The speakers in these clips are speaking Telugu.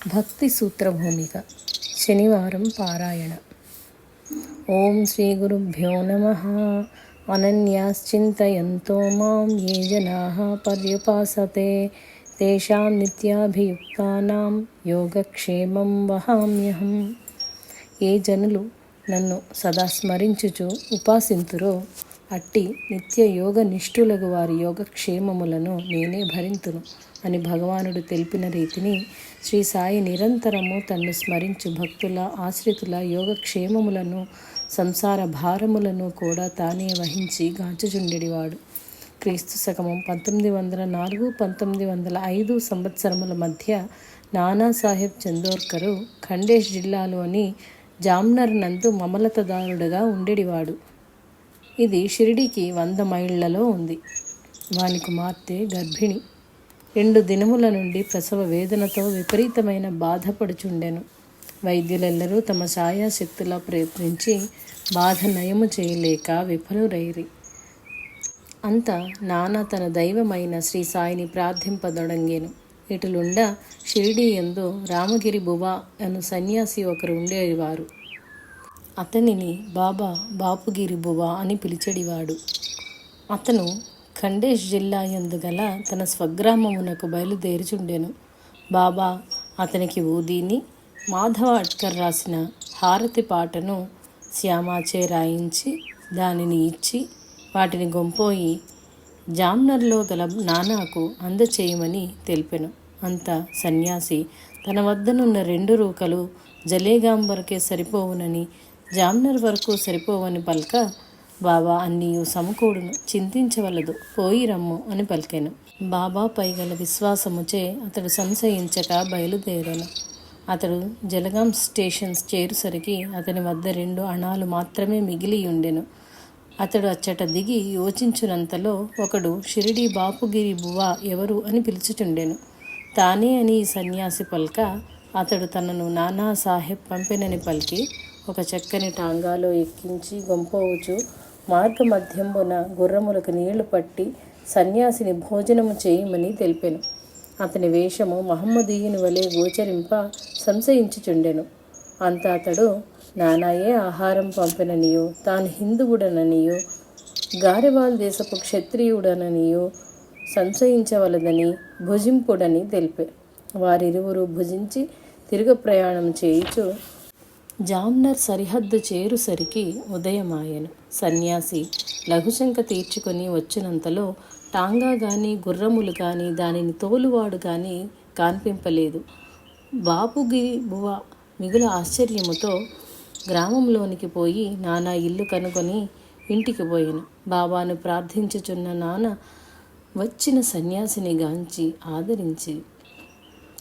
భక్తి సూత్రభూమిక శనివారం పారాయణ. ఓం శ్రీ గురుభ్యో నమః. అనన్యాశ్చింతయంతో మాం ఏ జనాః పర్యుపాసతే తేషాం నిత్యాభియుక్తానాం యోగక్షేమం వహామ్యహం. ఏ జనులు నన్ను సదా స్మరించుచు ఉపాసింతురో అట్టి నిత్య యోగ నిష్ఠులగు వారి యోగక్షేమములను నేనే భరింతును అని భగవానుడు తెలిపిన రీతిని శ్రీ సాయి నిరంతరము తన్ను స్మరించు భక్తుల ఆశ్రితుల యోగక్షేమములను సంసార భారములను కూడా తానే వహించి గాంచుచుండెడివాడు. క్రీస్తు శకము 1904-1905 సంవత్సరముల మధ్య నానాసాహెబ్ చందోర్కరు ఖండేష్ జిల్లాలోని జామ్నర్ నందు మమలతదారుడుగా ఉండేడివాడు. ఇది షిరిడీకి 100 మైళ్ళలో ఉంది. వాని కుమార్తె గర్భిణి 2 దినముల నుండి ప్రసవ వేదనతో విపరీతమైన బాధపడుచుండెను. వైద్యులెల్లరూ తమ సాయశక్తులా ప్రయత్నించి బాధ నయము చేయలేక విఫలురైరి. అంత నానా తన దైవమైన శ్రీ సాయిని ప్రార్థింపదొడంగెను. ఇటులుండా షిరిడీ యందు రామగిరి బువా అను సన్యాసి ఒకరు ఉండేవారు. అతనిని బాబా బాపుగిరి బువా అని పిలిచెడివాడు. అతను ఖండేష్ జిల్లా యందు గల తన స్వగ్రామమునకు బయలుదేరుచుండెను. బాబా అతనికి ఊదీని, మాధవ అట్కర్ రాసిన హారతి పాటను శ్యామాచే రాయించి దానిని ఇచ్చి వాటిని గొంపోయి జామ్నర్లో గల నానాకు అందచేయమని తెలిపెను. అంత సన్యాసి తన వద్దనున్న 2 రూకలు జలేగాం వరకే సరిపోవునని, జామ్నర్ వరకు సరిపోవని పలక, బాబా అన్నీయు సమకూడును, చింతించవలదు, పోయి రమ్ము అని పలికెను. బాబా పైగల విశ్వాసముచే అతడు సంశయించక బయలుదేరెను. అతడు జలగాం స్టేషన్ చేరుసరికి అతని వద్ద 2 అణాలు మాత్రమే మిగిలియుండెను. అతడు అచ్చట దిగి యోచించునంతలో ఒకడు షిరిడీ బాపుగిరి బువా ఎవరు అని పిలుచుచుండెను. తానే అని ఈ సన్యాసి పలక, అతడు తనను నానా సాహెబ్ పంపినని పలికి ఒక చక్కని టాంగాలో ఎక్కించి గొంపోవుచు మార్గ మధ్యంబున గుర్రములకు నీళ్లు పట్టి సన్యాసిని భోజనము చేయమని తెలిపెను. అతని వేషము మహమ్మదీయుని వలె గోచరింప సంశయించుచుండెను. అంత అతడు నానాయే ఆహారం పంపిననియో, తాను హిందువుడననియో, గారెవాల్ దేశపు క్షత్రియుడననియో సంశయించవలదని భుజింపుడని తెలిపే. వారిరువురు భుజించి తిరుగు ప్రయాణం చేయుచు జామ్నర్ సరిహద్దు చేరుసరికి ఉదయమాయెను. సన్యాసి లఘుశంక తీర్చుకొని వచ్చినంతలో టాంగా గాని గుర్రములు గాని దానిని తోలువాడు గాని కాన్పింపలేదు. బాపుగిరి బువ మిగుల ఆశ్చర్యముతో గ్రామంలోనికి పోయి నానా ఇల్లు కనుగొని ఇంటికి పోయెను. బాబాను ప్రార్థించుచున్న నాన్న వచ్చిన సన్యాసిని గాంచి ఆదరించి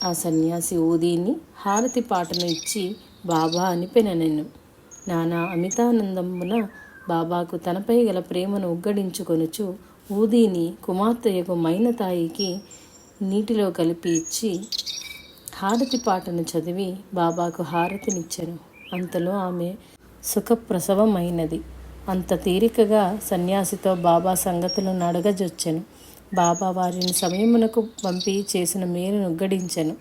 ఆ సన్యాసి ఊదీని హారతి పాటను ఇచ్చి బాబా అని పెనెను. నానా అమితానందమున బాబాకు తనపై గల ప్రేమను ఉగ్గడించుకొనుచు ఊదీని కుమార్తెయకు మైనతాయికి నీటిలో కలిపి ఇచ్చి హారతి పాటను చదివి బాబాకు హారతినిచ్చెను. అంతలో ఆమె సుఖప్రసవమైనది. అంత తీరికగా సన్యాసితో బాబా సంగతులను అడగజొచ్చెను. బాబా వారిని సమయమునకు పంపి చేసిన మేలును ఉగ్గడించెను.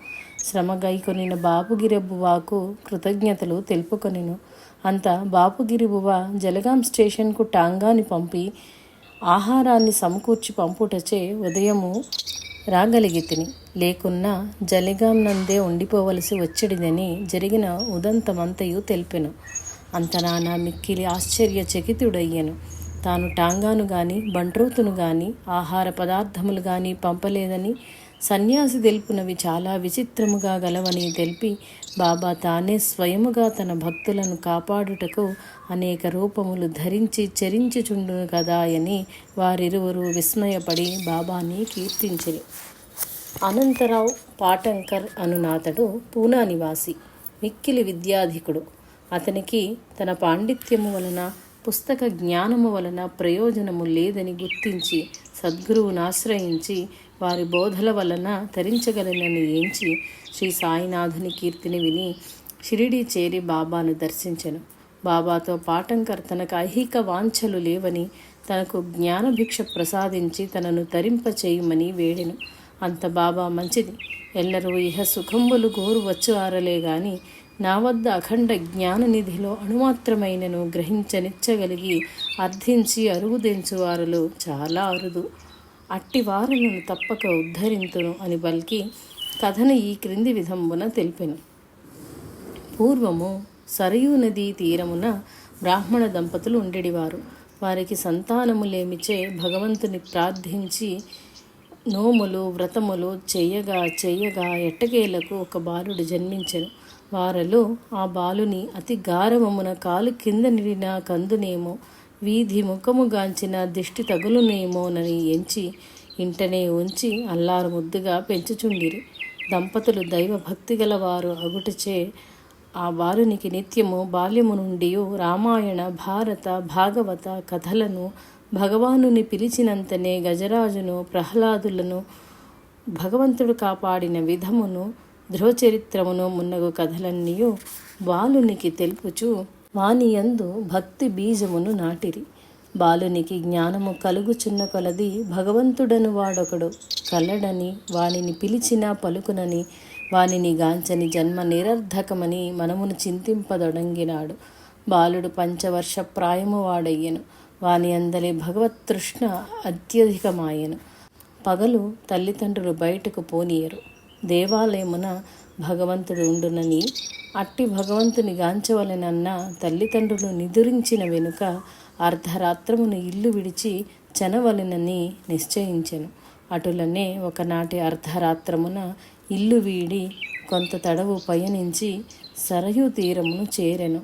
శ్రమ గైకొనిన బాపుగిరి బువాకు కృతజ్ఞతలు తెలుపుకొనెను. అంత బాపుగిరి బువ జలగాం స్టేషన్కు టాంగాని పంపి ఆహారాన్ని సమకూర్చి పంపుటచే ఉదయము రాగలిగితిని. లేకున్నా జలగాం నందే ఉండిపోవలసి వచ్చేడిదని జరిగిన ఉదంతమంతయు తెలిపెను. అంత నానా మిక్కిలి ఆశ్చర్యచకితుడయ్యెను. తాను టాంగాను గాని బంట్రోతును గాని ఆహార పదార్థములు గాని పంపలేదని, సన్యాసి తెలుపునవి చాలా విచిత్రముగా గలవని తెలిపి బాబా తానే స్వయముగా తన భక్తులను కాపాడుటకు అనేక రూపములు ధరించి చరించుచుండును కదా అని వారిరువురు విస్మయపడి బాబాని కీర్తించిరి. అనంతరావు పాటంకర్ అనునాతడు పూనా నివాసి, మిక్కిలి విద్యాధికుడు. అతనికి తన పాండిత్యము వలన, పుస్తక జ్ఞానము వలన ప్రయోజనము లేదని గుర్తించి సద్గురువును ఆశ్రయించి వారి బోధల వలన తరించగలనని ఎంచి శ్రీ సాయినాథుని కీర్తిని విని షిరిడీ చేరి బాబాను దర్శించెను. బాబాతో పాటంకర్ తనకు ఐహిక వాంఛలు లేవని, తనకు జ్ఞానభిక్ష ప్రసాదించి తనను తరింపచేయమని వేడెను. అంత బాబా మంచిది. ఎల్లరూ ఇహ సుఖంబులు గోరు వచ్చు ఆరలే గాని నా వద్ద అఖండ జ్ఞాననిధిలో అణుమాత్రమైనను గ్రహించనిచ్చగలిగి అర్థించి అరుగుదెంచువారులు చాలా అరుదు. అట్టి వారులను తప్పక ఉద్ధరింతును అని బల్కి కథను ఈ క్రింది విధంబున తెలిపెను. పూర్వము సరయూ నదీ తీరమున బ్రాహ్మణ దంపతులు ఉండేవారు. వారికి సంతానములేమిచే భగవంతుని ప్రార్థించి నోములు వ్రతములు చేయగా ఎట్టకేలకు ఒక బాలుడు జన్మించెను. వారలో ఆ బాలుని అతి గారవమున కాలు కింద నిడిన కందునేమో, వీధి ముఖముగాంచిన దిష్టి తగులునేమోనని ఎంచి ఇంటనే ఉంచి అల్లారు ముద్దుగా పెంచుచుండిరి. దంపతులు దైవభక్తి గలవారు అగుటచే ఆ బాలునికి నిత్యము బాల్యము నుండి రామాయణ భారత భాగవత కథలను, భగవానుని పిలిచినంతనే గజరాజును ప్రహ్లాదులను భగవంతుడు కాపాడిన విధమును, ధ్రువచరిత్రమును మున్నగు కథలన్నీ బాలునికి తెలుపుచు వానియందు భక్తి బీజమును నాటిరి. బాలునికి జ్ఞానము కలుగుచున్న కొలది భగవంతుడను వాడొకడు కలడని, వానిని పిలిచినా పలుకునని, వానిని గాంచని జన్మ నిరర్ధకమని మనమును చింతింపదొడంగినాడు. బాలుడు పంచవర్ష ప్రాయము వాడయ్యను. వాని అందలి భగవతృష్ణ అత్యధికమాయను. పగలు తల్లిదండ్రులు బయటకు పోనీయరు. దేవాలయమున భగవంతుడు ఉండునని, అట్టి భగవంతుని గాంచవలెనన్న తల్లిదండ్రులు నిదురించిన వెనుక అర్ధరాత్రమును ఇల్లు విడిచి చెనవలెనని నిశ్చయించెను. అటులనే ఒకనాటి అర్ధరాత్రమున ఇల్లు వీడి కొంత తడవు పయనించి సరయూ తీరమును చేరెను.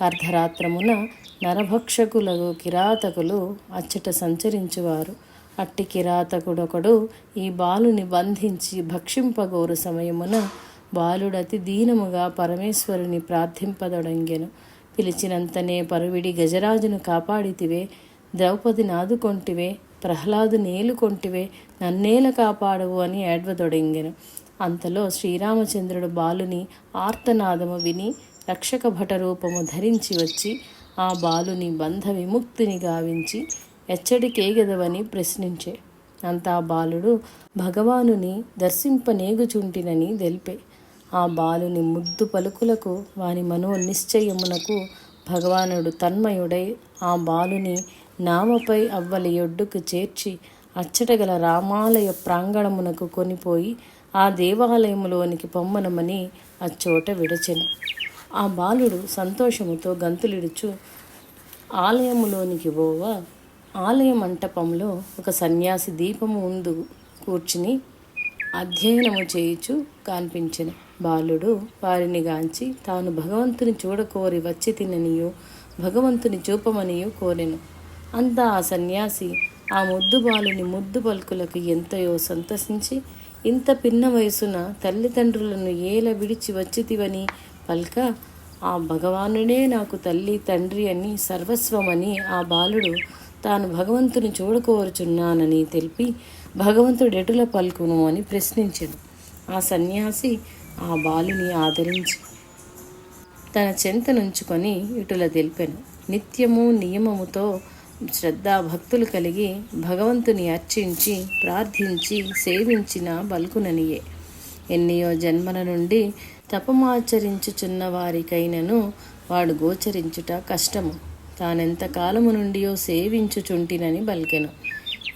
అర్ధరాత్రమున నరభక్షకులకు కిరాతకులు అచ్చట సంచరించువారు. అట్టి కిరాతకుడొకడు ఈ బాలుని బంధించి భక్షింపగోరు సమయమున బాలుడతి దీనముగా పరమేశ్వరుని ప్రార్థింపదొడంగెను. పిలిచినంతనే పరువిడి గజరాజును కాపాడితివే, ద్రౌపదిని ఆదుకొంటివే, ప్రహ్లాదు నేలుకొంటివే, నన్నేల కాపాడవు అని ఏడ్వదొడంగెను. అంతలో శ్రీరామచంద్రుడు బాలుని ఆర్తనాదము విని రక్షక భట రూపము ధరించి వచ్చి ఆ బాలుని బంధ విముక్తిని గావించి ఎచ్చడికేగదవని ప్రశ్నించే. అంతా బాలుడు భగవానుని దర్శింపనేగుచుంటినని తెలిపే. ఆ బాలుని ముద్దు పలుకులకు వాని మనోనిశ్చయమునకు భగవానుడు తన్మయుడై ఆ బాలుని నామపై అవ్వలి ఒడ్డుకు చేర్చి అచ్చటగల రామాలయ ప్రాంగణమునకు కొనిపోయి ఆ దేవాలయములోనికి పొమ్మనమని అచ్చోట విడచెను. ఆ బాలుడు సంతోషముతో గంతులిడుచు ఆలయములోనికి పోవా ఆలయ మంటపంలో ఒక సన్యాసి దీపము ముందు కూర్చుని అధ్యయనము చేయుచు కనిపించెను. బాలుడు వారిని గాంచి తాను భగవంతుని చూడకోరి వచ్చి తిననియో, భగవంతుని చూపమనియో కోరెను. అంతా ఆ సన్యాసి ఆ ముద్దు బాలుని ముద్దు పలుకులకు ఎంతయో సంతసించి, ఇంత పిన్న వయసున తల్లిదండ్రులను ఏల విడిచి వచ్చితివని పల్క, ఆ భగవానుడే నాకు తల్లి తండ్రి అని సర్వస్వమని ఆ బాలుడు తాను భగవంతుని చూడకోరుచున్నానని తెలిపి భగవంతుడెటుల పలుకును అని ప్రశ్నించెను. ఆ సన్యాసి ఆ బాలుని ఆదరించి తన చెంత నుంచుకొని ఇటుల తెలిపెను. నిత్యము నియమముతో శ్రద్ధాభక్తులు కలిగి భగవంతుని అర్చించి ప్రార్థించి సేవించిన బల్కుననియే. ఎన్నియో జన్మల నుండి తపమాచరించుచున్న వారికైనను వాడు గోచరించుట కష్టము. తానెంత కాలము నుండియో సేవించుచుంటినని బల్కెను.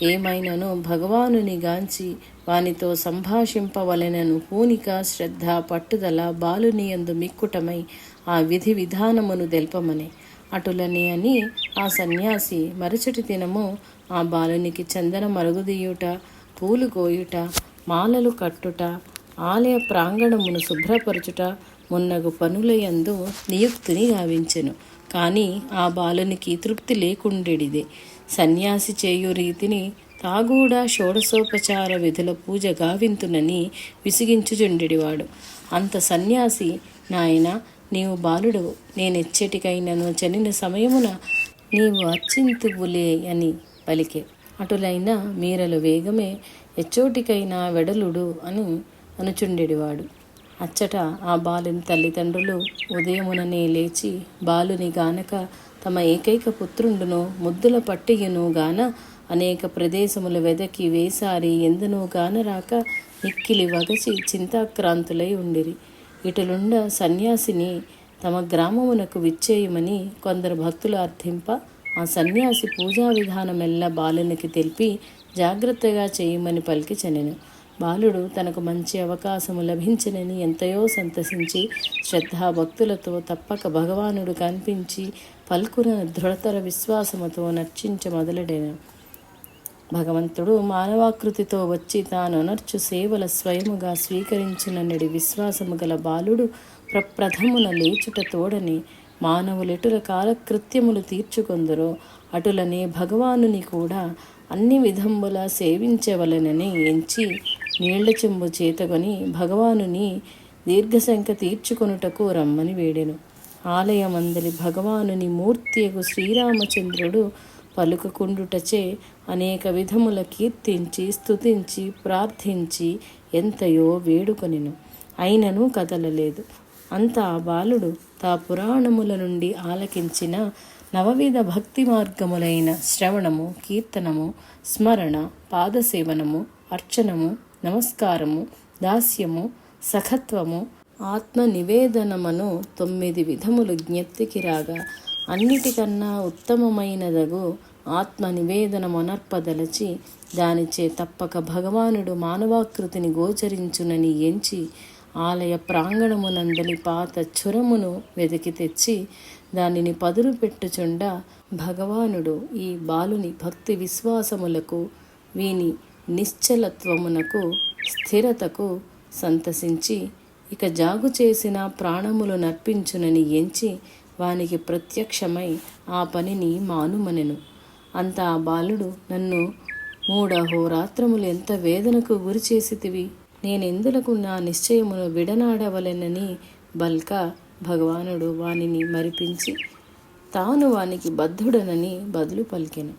ఏమైనను భగవానుని గాంచి వానితో సంభాషింపవలెనను పూనిక, శ్రద్ధ, పట్టుదల బాలుని యందు మిక్కుటమై ఆ విధి విధానమును తెల్పమనే. అటులనే అని ఆ సన్యాసి మరుసటి దినము ఆ బాలునికి చందన మరుగుదీయుట, పూలు కోయుట, మాలలు కట్టుట, ఆలయ ప్రాంగణమును శుభ్రపరచుట మున్నగు పనులయందు నియుక్తిని గావించెను. కానీ ఆ బాలునికి తృప్తి లేకుండెడిదే. సన్యాసి చేయు రీతిని తాగూడా షోడశోపచార విధుల పూజ గావింతునని విసిగించుచుండెడివాడు. అంత సన్యాసి, నాయన నీవు బాలుడు, నేనెచ్చటికైనను చనిన సమయమున నీవు అర్చింతువులే అని పలికే. అటులైన మీరలు వేగమే ఎచ్చోటికైనా వెడలుడు అని అనుచుండెడివాడు. అచ్చట ఆ బాలుని తల్లిదండ్రులు ఉదయముననే లేచి బాలుని గానక తమ ఏకైక పుత్రుండును ముద్దుల పట్టియును గాన అనేక ప్రదేశములు వెదకి వేసారి ఎందునూ గానరాక మిక్కిలి వగచి చింతాక్రాంతులై ఉండిరి. ఇటులుండ సన్యాసిని తమ గ్రామమునకు విచ్చేయమని కొందరు భక్తులు అర్థింప, ఆ సన్యాసి పూజా విధానమెల్లా బాలునికి తెలిపి జాగ్రత్తగా చేయమని పలికి చనెను. బాలుడు తనకు మంచి అవకాశము లభించినని ఎంతయో సంతసించి శ్రద్ధాభక్తులతో తప్పక భగవానుడు కనిపించి పలుకున దృఢతర విశ్వాసముతో నర్చించ మొదలెడెను. భగవంతుడు మానవాకృతితో వచ్చి తాను అనర్చు సేవల స్వయముగా స్వీకరించినన్నడి విశ్వాసము గల బాలుడు ప్రప్రథమున లేచుట తోడని మానవులెటుల కాలకృత్యములు తీర్చుకొందరో అటులనే భగవానుని కూడా అన్ని విధముల సేవించవలనని ఎంచి నీళ్ల చెంబు చేతగొని భగవానుని దీర్ఘశంక తీర్చుకొనుటకు రమ్మని వేడెను. ఆలయమందలి భగవానుని మూర్తియగు శ్రీరామచంద్రుడు పలుకకుండుటచే అనేక విధముల కీర్తించి స్తుతించి ప్రార్థించి ఎంతయో వేడుకొనెను. అయినను కదలలేదు. అంతా బాలుడు తా పురాణముల నుండి ఆలకించిన నవవిధ భక్తి మార్గములైన శ్రవణము, కీర్తనము, స్మరణ, పాదసేవనము, అర్చనము, నమస్కారము, దాస్యము, సఖత్వము, ఆత్మ నివేదనమను 9 విధములు జ్ఞప్తికి రాగా అన్నిటికన్నా ఉత్తమమైనదగు ఆత్మ నివేదనమనర్పదలచి దానిచే తప్పక భగవానుడు మానవాకృతిని గోచరించునని ఎంచి ఆలయ ప్రాంగణమునందలి పాత చురమును వెతికి తెచ్చి దానిని పదును పెట్టుచుండ భగవానుడు ఈ బాలుని భక్తి విశ్వాసములకు వీని నిశ్చలత్వమునకు స్థిరతకు సంతసించి ఇక జాగు చేసిన ప్రాణములు నర్పించునని ఎంచి వానికి ప్రత్యక్షమై ఆ పనిని మానుమనెను. అంత ఆ బాలుడు, నన్ను 3 అహోరాత్రములు ఎంత వేదనకు గురి చేసితివి, నేనెందులకు నా నిశ్చయమును విడనాడవలెనని బల్క భగవానుడు వానిని మరిపించి తాను వానికి బద్ధుడనని బదులు పలికెను.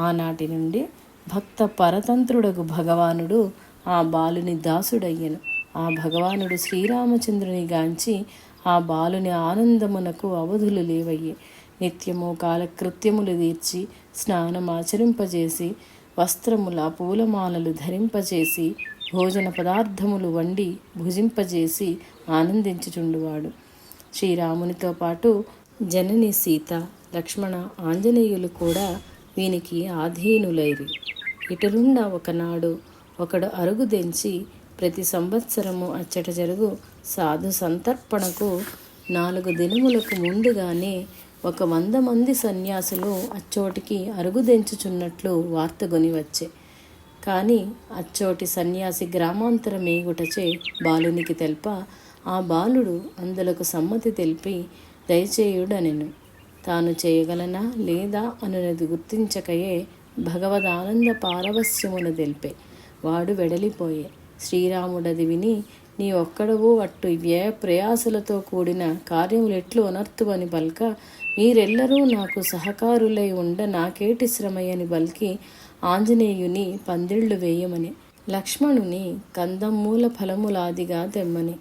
ఆనాటి నుండి భక్త పరతంత్రుడగు భగవానుడు ఆ బాలుని దాసుడయ్యెను. ఆ భగవానుడు శ్రీరామచంద్రుని గాంచి ఆ బాలుని ఆనందమునకు అవధులు లేవయ్యే. నిత్యము కాలకృత్యములు తీర్చి స్నానమాచరింపజేసి వస్త్రముల పూలమాలలు ధరింపజేసి భోజన పదార్థములు వండి భుజింపజేసి ఆనందించుచుండువాడు. శ్రీరామునితో పాటు జనని సీత, లక్ష్మణ, ఆంజనేయులు కూడా వీనికి ఆధీనులైరి. ఇటులుండ ఒకనాడు ఒకడు అరుగుదెంచి ప్రతి సంవత్సరము అచ్చట జరుగు సాధు సంతర్పణకు 4 దినములకు ముందుగానే 100 మంది సన్యాసులు అచ్చోటికి అరుగుదెంచుచున్నట్లు వార్తగొని వచ్చే. కానీ అచ్చోటి సన్యాసి గ్రామాంతరమేగుటచే బాలునికి తెల్ప ఆ బాలుడు అందులకు సమ్మతి తెలిపి దయచేయుడనెను. తాను చేయగలనా లేదా అనునది గుర్తించకయే భగవదానంద పారవస్యమును తెలిపే. వాడు వెడలిపోయే. శ్రీరాముడది విని, నీ ఒక్కడవు అట్టు వ్యయ ప్రయాసలతో కూడిన కార్యములెట్లు అనర్తువని పల్క, మీరెల్లరూ నాకు సహకారులై ఉండ నాకేటి శ్రమయని బల్కి ఆంజనేయుని పందిళ్ళు వేయమని, లక్ష్మణుని కందమూల ఫలములాదిగా తెమ్మని,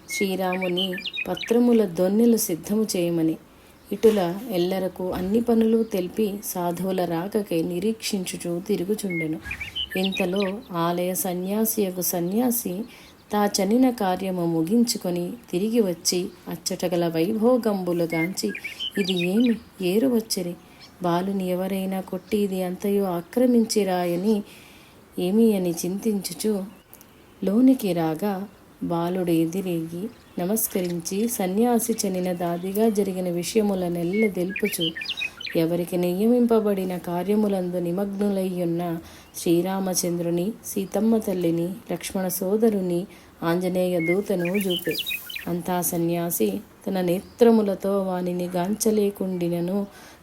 శ్రీరాముని పత్రముల దొన్నెలు సిద్ధము చేయమని, ఇటుల ఎల్లరకు అన్ని పనులు తెలిపి సాధువుల రాకకై నిరీక్షించుచూ తిరుగుచుండెను. ఇంతలో ఆలయ సన్యాసియకు సన్యాసి తా చనిన కార్యము ముగించుకొని తిరిగి వచ్చి అచ్చటగల వైభోగంబులుగాంచి, ఇది ఏమి ఏరు వచ్చిరి, బాలుని ఎవరైనా కొట్టి ఇది అంతయో ఆక్రమించిరాయని ఏమి అని చింతించుచు లోనికి రాగా బాలుడు ఎదిరిగి నమస్కరించి సన్యాసి చనిన దాదిగా జరిగిన విషయములనెల్ల తెలుపుచు ఎవరికి నియమింపబడిన కార్యములందు నిమగ్నులయ్యున్న శ్రీరామచంద్రుని, సీతమ్మ తల్లిని, లక్ష్మణ సోదరుని, ఆంజనేయ దూతను చూపే. అంతా సన్యాసి తన నేత్రములతో వానిని గాంచలేకుండినను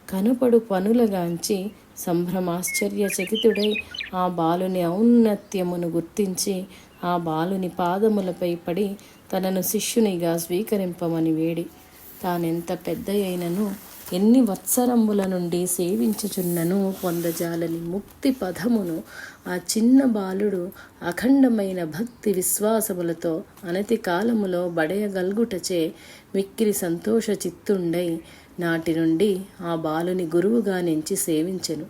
కనపడు పనులగాంచి సంభ్రమాశ్చర్యచకితుడై ఆ బాలుని ఔన్నత్యమును గుర్తించి ఆ బాలుని పాదములపై పడి తనను శిష్యునిగా స్వీకరింపమని వేడి. తానెంత పెద్దయైనను ఎన్ని వత్సరముల నుండి సేవించుచున్నను పొందజాలని ముక్తి పదమును ఆ చిన్న బాలుడు అఖండమైన భక్తి విశ్వాసములతో అనతి కాలములో బడయగల్గుటచే మిక్కిలి సంతోష చిత్తుండై నాటి నుండి ఆ బాలుని గురువుగా నెంచి సేవించెను.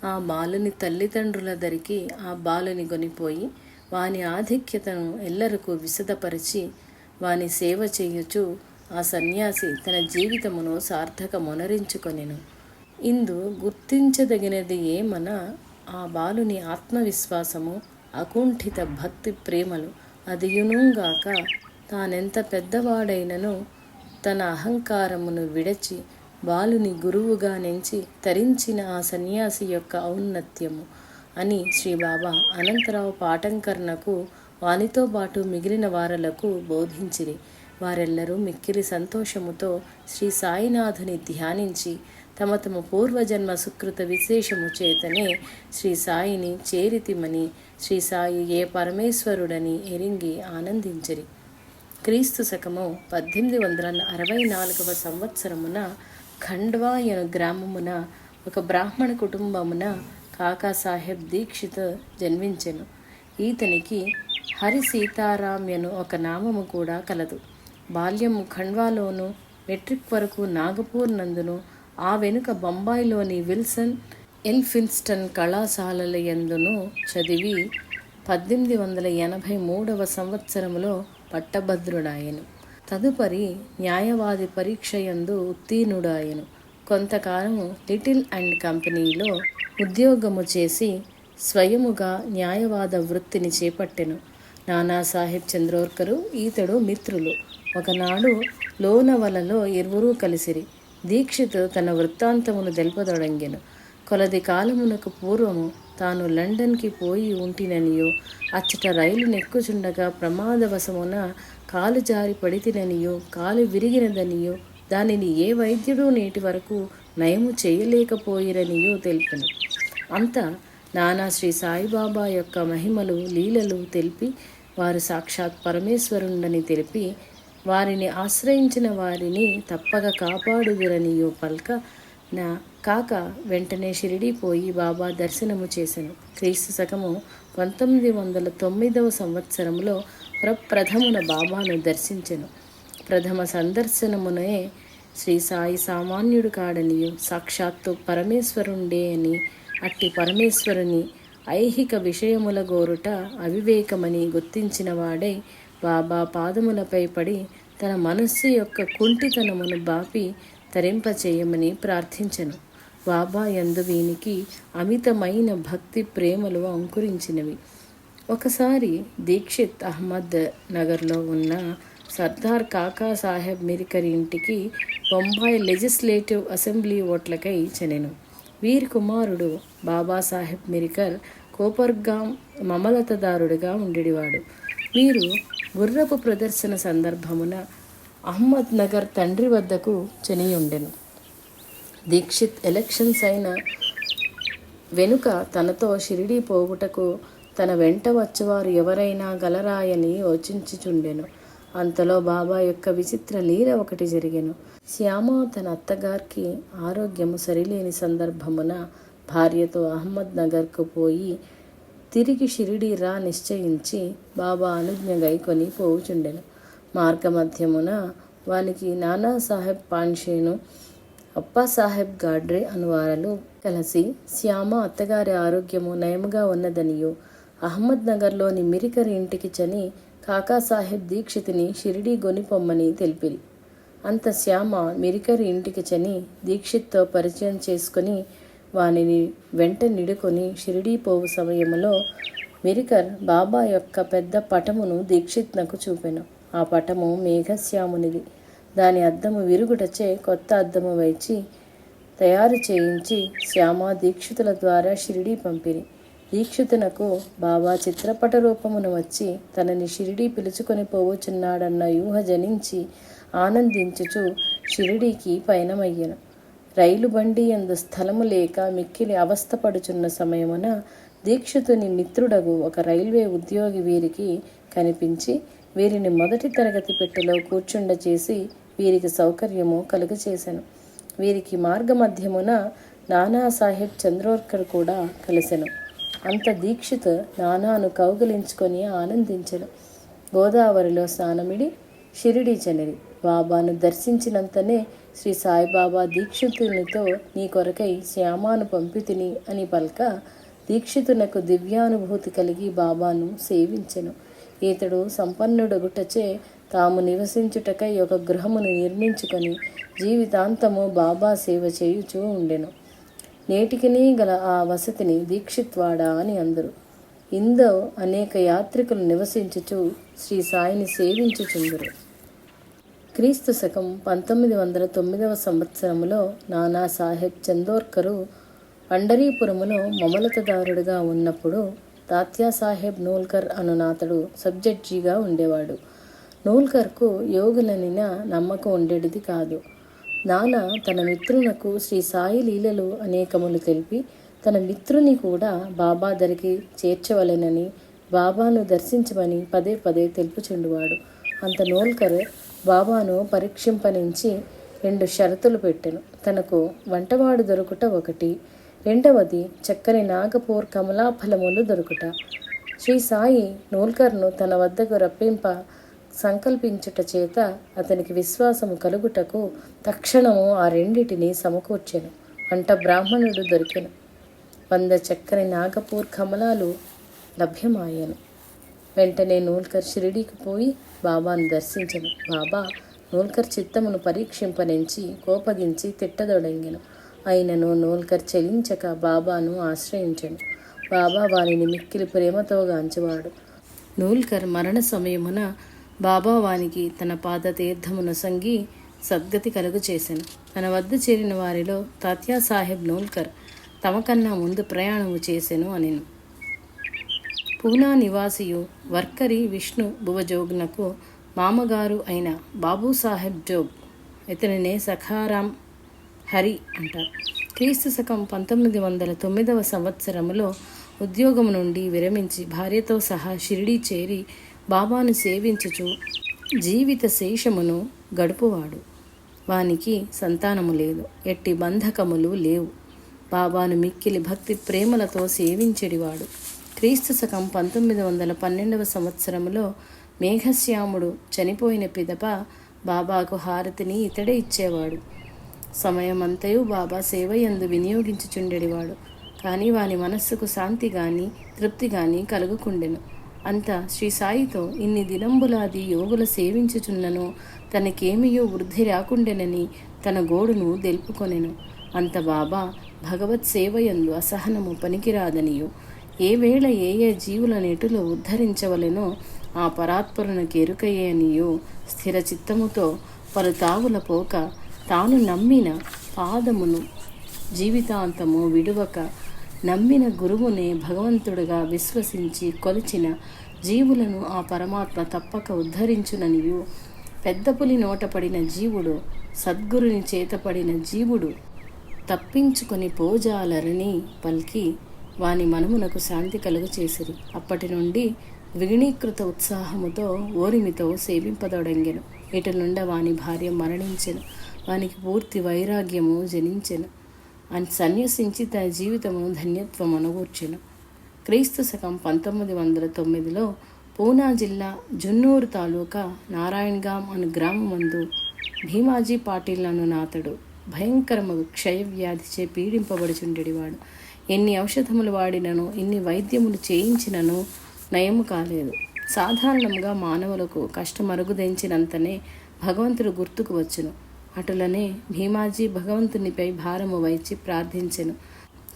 ఆ బాలుని తల్లిదండ్రుల దరికి ఆ బాలుని కొనిపోయి వాని ఆధిక్యతను ఎల్లరకు విశదపరిచి వాని సేవ చేయుచు ఆ సన్యాసి తన జీవితమును సార్థకమొనరించుకొనెను. ఇందు గుర్తించదగినది ఏమన ఆ బాలుని ఆత్మవిశ్వాసము, అకుంఠిత భక్తి ప్రేమలు. అదియునుగాక తానెంత పెద్దవాడైనను తన అహంకారమును విడచి బాలుని గురువుగా నెంచి తరించిన ఆ సన్యాసి యొక్క ఔన్నత్యము అని శ్రీ బాబా అనంతరావు పాటంకర్నకు వానితో పాటు మిగిలిన వారలకు బోధించిరి. వారెల్లరూ మిక్కిలి సంతోషముతో శ్రీ సాయినాథుని ధ్యానించి తమ తమ పూర్వజన్మ సుకృత విశేషము చేతనే శ్రీ సాయిని చేరితిమని, శ్రీ సాయి ఏ పరమేశ్వరుడని ఎరింగి ఆనందించిరి. క్రీస్తు శకము 1864 సంవత్సరమున ఖండ్వా అను గ్రామమున ఒక బ్రాహ్మణ కుటుంబమున కాకాసాహెబ్ దీక్షిత్ జన్మించెను. ఈతనికి హరి సీతారాం అను ఒక నామము కూడా కలదు. బాల్యము ఖండ్వాలోను, మెట్రిక్ వరకు నాగపూర్ నందును, ఆ వెనుక బొంబాయిలోని విల్సన్ ఎల్ఫిన్స్టన్ కళాశాలల యందును చదివి 1883 సంవత్సరములో పట్టభద్రుడాయెను. తదుపరి న్యాయవాది పరీక్షయందు ఉత్తీర్ణుడాయెను. కొంతకాలము లిటిల్ అండ్ కంపెనీలో ఉద్యోగము చేసి స్వయముగా న్యాయవాద వృత్తిని చేపట్టెను. నానాసాహెబ్ చంద్రోర్కరు ఈతడు మిత్రులు. ఒకనాడు లోనవలలో ఇరువురూ కలిసిరి. దీక్షిత్ తన వృత్తాంతమును తెలుపదొడంగెను. కొలది కాలమునకు పూర్వము తాను లండన్కి పోయి ఉంటిననియో, అచ్చట రైలు నెక్కుచుండగా ప్రమాదవశమున కాలు జారి పడితిననియో, కాలు విరిగినదనియో, దానిని ఏ వైద్యుడు నేటి వరకు నయము చేయలేకపోయిరనియో తెలిపెను. అంతా నానా శ్రీ సాయిబాబా యొక్క మహిమలు లీలలు తెలిపి వారు సాక్షాత్ పరమేశ్వరుండని తెలిపి వారిని ఆశ్రయించిన వారిని తప్పక కాపాడుదురనియో పల్క నా కాక వెంటనే షిరిడీ పోయి బాబా దర్శనము చేసెను. క్రీస్తు శకము 1909 సంవత్సరంలో ప్రప్రథమున బాబాను దర్శించెను. ప్రథమ సందర్శనమునే శ్రీ సాయి సామాన్యుడు కాడనియు సాక్షాత్తు పరమేశ్వరుండే అని, అట్టి పరమేశ్వరుని ఐహిక విషయముల గోరుట అవివేకమని గుర్తించిన వాడై బాబా పాదములపై పడి తన మనస్సు యొక్క కుంటితనమును బాపి తరింపచేయమని ప్రార్థించెను. బాబా యందు వీనికి అమితమైన భక్తి ప్రేమలు అంకురించినవి. ఒకసారి దీక్షిత్ అహ్మద్ నగర్లో ఉన్న సర్దార్ కాకాసాహెబ్ మిరికర్ ఇంటికి బొంబాయి లెజిస్లేటివ్ అసెంబ్లీ ఓట్లకై చెనెను. వీరి కుమారుడు బాబాసాహెబ్ మిరికర్ కోపర్గాం మమలతదారుడిగా ఉండేవాడు. వీరు గుర్రపు ప్రదర్శన సందర్భమున అహ్మద్ నగర్ తండ్రి వద్దకు చెనియుండెను. దీక్షిత్ ఎలక్షన్స్ అయిన వెనుక తనతో షిరిడీ పోవుటకు తన వెంట వచ్చేవారు ఎవరైనా గలరాయని యోచించుచుండెను. అంతలో బాబా యొక్క విచిత్ర లీల ఒకటి జరిగెను. శ్యామ తన అత్తగారికి ఆరోగ్యము సరిలేని సందర్భమున భార్యతో అహ్మద్ నగర్కు పోయి తిరిగి షిరిడీ రా నిశ్చయించి బాబా అనుజ్ఞ గైకొని పోవుచుండెను. మార్గమధ్యమున వానికి నానాసాహెబ్ పాన్షేను, అప్పాసాహెబ్ గాడ్రే అనువారలు కలిసి శ్యామ అత్తగారి ఆరోగ్యము నయముగా ఉన్నదనియో, అహ్మద్ నగర్లోని మిరికర్ ఇంటికి చని కాకాసాహెబ్ దీక్షితిని షిరిడీ గొనిపొమ్మని తెలిపిరి. అంత శ్యామ మిరికర్ ఇంటికి చని దీక్షిత్తో పరిచయం చేసుకుని వానిని వెంట నిడుకొని షిరిడీ పోవు సమయములో మిరికర్ బాబా యొక్క పెద్ద పటమును దీక్షిత్నకు చూపెను. ఆ పటము మేఘశ్యామునిది. దాని అద్దము విరుగుటచే కొత్త అద్దము వైచి తయారు చేయించి శ్యామ దీక్షితుల ద్వారా షిరిడీ పంపిరి. దీక్షితునకు బాబా చిత్రపట రూపమును వచ్చి తనని షిరిడీ పిలుచుకొని పోవుచున్నాడన్న యూహ జనించి ఆనందించుచు షిరిడీకి పయనమయ్యను. రైలు బండి యందు స్థలము లేక మిక్కిలి అవస్థపడుచున్న సమయమున దీక్షితుని మిత్రుడగు ఒక రైల్వే ఉద్యోగి వీరికి కనిపించి వీరిని మొదటి తరగతి పెట్టెలో కూర్చుండ చేసి వీరికి సౌకర్యము కలుగచేసెను. వీరికి మార్గమధ్యమున నానాసాహెబ్ చంద్రోర్కర్ కూడా కలిసెను. అంత దీక్షిత్ నానాను కౌగిలించుకొని ఆనందించెను. గోదావరిలో స్నానమిడి షిరిడీ చెనిరి. బాబాను దర్శించినంతనే శ్రీ సాయిబాబా దీక్షితునితో నీ కొరకై శ్యామాను పంపితిని అని పలక దీక్షితునకు దివ్యానుభూతి కలిగి బాబాను సేవించెను. ఈతడు సంపన్నుడొగుటచే తాము నివసించుటకై ఒక గృహమును నిర్మించుకొని జీవితాంతము బాబా సేవ చేయుచూ ఉండెను. నేటికినీ గల ఆ వసతిని దీక్షిత్వాడ అని అందరు. ఇందో అనేక యాత్రికులు నివసించుచు శ్రీ సాయిని సేవించుచుందురు. క్రీస్తు శకం 1909 సంవత్సరములో నానాసాహెబ్ చందోర్కరు పండరీపురములో మమలతదారుడుగా ఉన్నప్పుడు తాత్యాసాహెబ్ నూల్కర్ అనునాతడు సబ్జడ్జిగా ఉండేవాడు. నూల్కర్కు యోగులనిన నమ్మకం ఉండేటిది కాదు. నానా తన మిత్రునకు శ్రీ సాయి లీలలు అనేకములు తెలిపి తన మిత్రుని కూడా బాబా దరికి చేర్చవలెనని, బాబాను దర్శించమని పదే పదే తెలుపుచుండువాడు. అంత నూల్కర్ బాబాను పరీక్షింపనించి 2 షరతులు పెట్టెను. తనకు వంటవాడు దొరుకుట ఒకటి, రెండవది చక్కని నాగపూర్ కమలాఫలములు దొరుకుట. శ్రీ సాయి నూల్కర్ను తన వద్దకు రప్పింప సంకల్పించుట చేత అతనికి విశ్వాసము కలుగుటకు తక్షణము ఆ రెండిటిని సమకూర్చెను. వంట బ్రాహ్మణుడు దొరికెను. 100 చక్కని నాగపూర్ కమలాలు లభ్యమాయను. వెంటనే నూల్కర్ షిరిడీకి పోయి బాబాను దర్శించెను. బాబా నూల్కర్ చిత్తమును పరీక్షింపనించి కోపగించి తిట్టదొడంగెను. అయినను నూల్కర్ చెలించక బాబాను ఆశ్రయించెను. బాబా వానిని మిక్కిలి ప్రేమతో గాంచువాడు. నూల్కర్ మరణ సమయమున బాబా వానికి తన పాదతీర్థమును సంగి సద్గతి కలుగు చేసెను. తన వద్ద చేరిన వారిలో తాత్యాసాహెబ్ నూల్కర్ తమకన్నా ముందు ప్రయాణము చేసెను అనెను. పూనా నివాసియు వర్కరి విష్ణు భువజోగ్నకు మామగారు అయిన బాబూసాహెబ్ జోగ్, ఇతనినే సఖారాం హరి అంటారు. క్రీస్తు శకం 1909 సంవత్సరములో ఉద్యోగము నుండి విరమించి భార్యతో సహా షిరిడీ చేరి బాబాను సేవించుచు జీవిత శేషమును గడుపువాడు. వానికి సంతానము లేదు, ఎట్టి బంధకములు లేవు. బాబాను మిక్కిలి భక్తి ప్రేమలతో సేవించెడివాడు. క్రీస్తు శకం 1912 సంవత్సరములో మేఘశ్యాముడు చనిపోయిన పిదప బాబాకు హారతిని ఇతడే ఇచ్చేవాడు. సమయమంతయు బాబా సేవయందు వినియోగించుచుండెడివాడు. కానీ వాని మనస్సుకు శాంతి గాని తృప్తి గాని కలుగుకుండెను. అంత శ్రీ సాయితో ఇన్ని దినంబులాది యోగుల సేవించుచున్నను తనకేమియో వృద్ధి రాకుండెనని తన గోడును తెలుపుకొనెను. అంత బాబా భగవత్ సేవయందు అసహనము పనికిరాదనియు, ఏ వేళ ఏ ఏ జీవుల నెటులో ఉద్ధరించవలెనో ఆ పరాత్పరునకు ఎరుకయే అనియు స్థిర చిత్తముతో పలు తావుల పోక తాను నమ్మిన పాదమును జీవితాంతము విడువక నమ్మిన గురువునే భగవంతుడుగా విశ్వసించి కొలిచిన జీవులను ఆ పరమాత్మ తప్పక ఉద్ధరించుననియు, పెద్ద పులి నోటపడిన జీవుడు సద్గురుని చేతపడిన జీవుడు తప్పించుకొని పోజాలరని పలికి వాని మనమునకు శాంతి కలుగు చేసిరి. అప్పటి నుండి ద్విగుణీకృత ఉత్సాహముతో ఓరిమితో సేవింపదొడంగెను. ఇటు నుండి వాని భార్య మరణించెను. వానికి పూర్తి వైరాగ్యము జనించెను. అని సన్యసించి తన జీవితమును ధన్యత్వం అనుగూర్చెను. క్రీస్తు శకం 1909లో పూనా జిల్లా జున్నూరు తాలూకా నారాయణగాం అను గ్రామమందు భీమాజీ పాటిల్ అను నాతడు భయంకరము క్షయవ్యాధిచే పీడింపబడుచుండెడివాడు. ఎన్ని ఔషధములు వాడినను, ఎన్ని వైద్యములు చేయించినను నయము కాలేదు. సాధారణంగా మానవులకు కష్టమరుగుదెంచినంతనే భగవంతుడు గుర్తుకు వచ్చును. అటులనే భీమాజీ భగవంతునిపై భారము వైచి ప్రార్థించెను.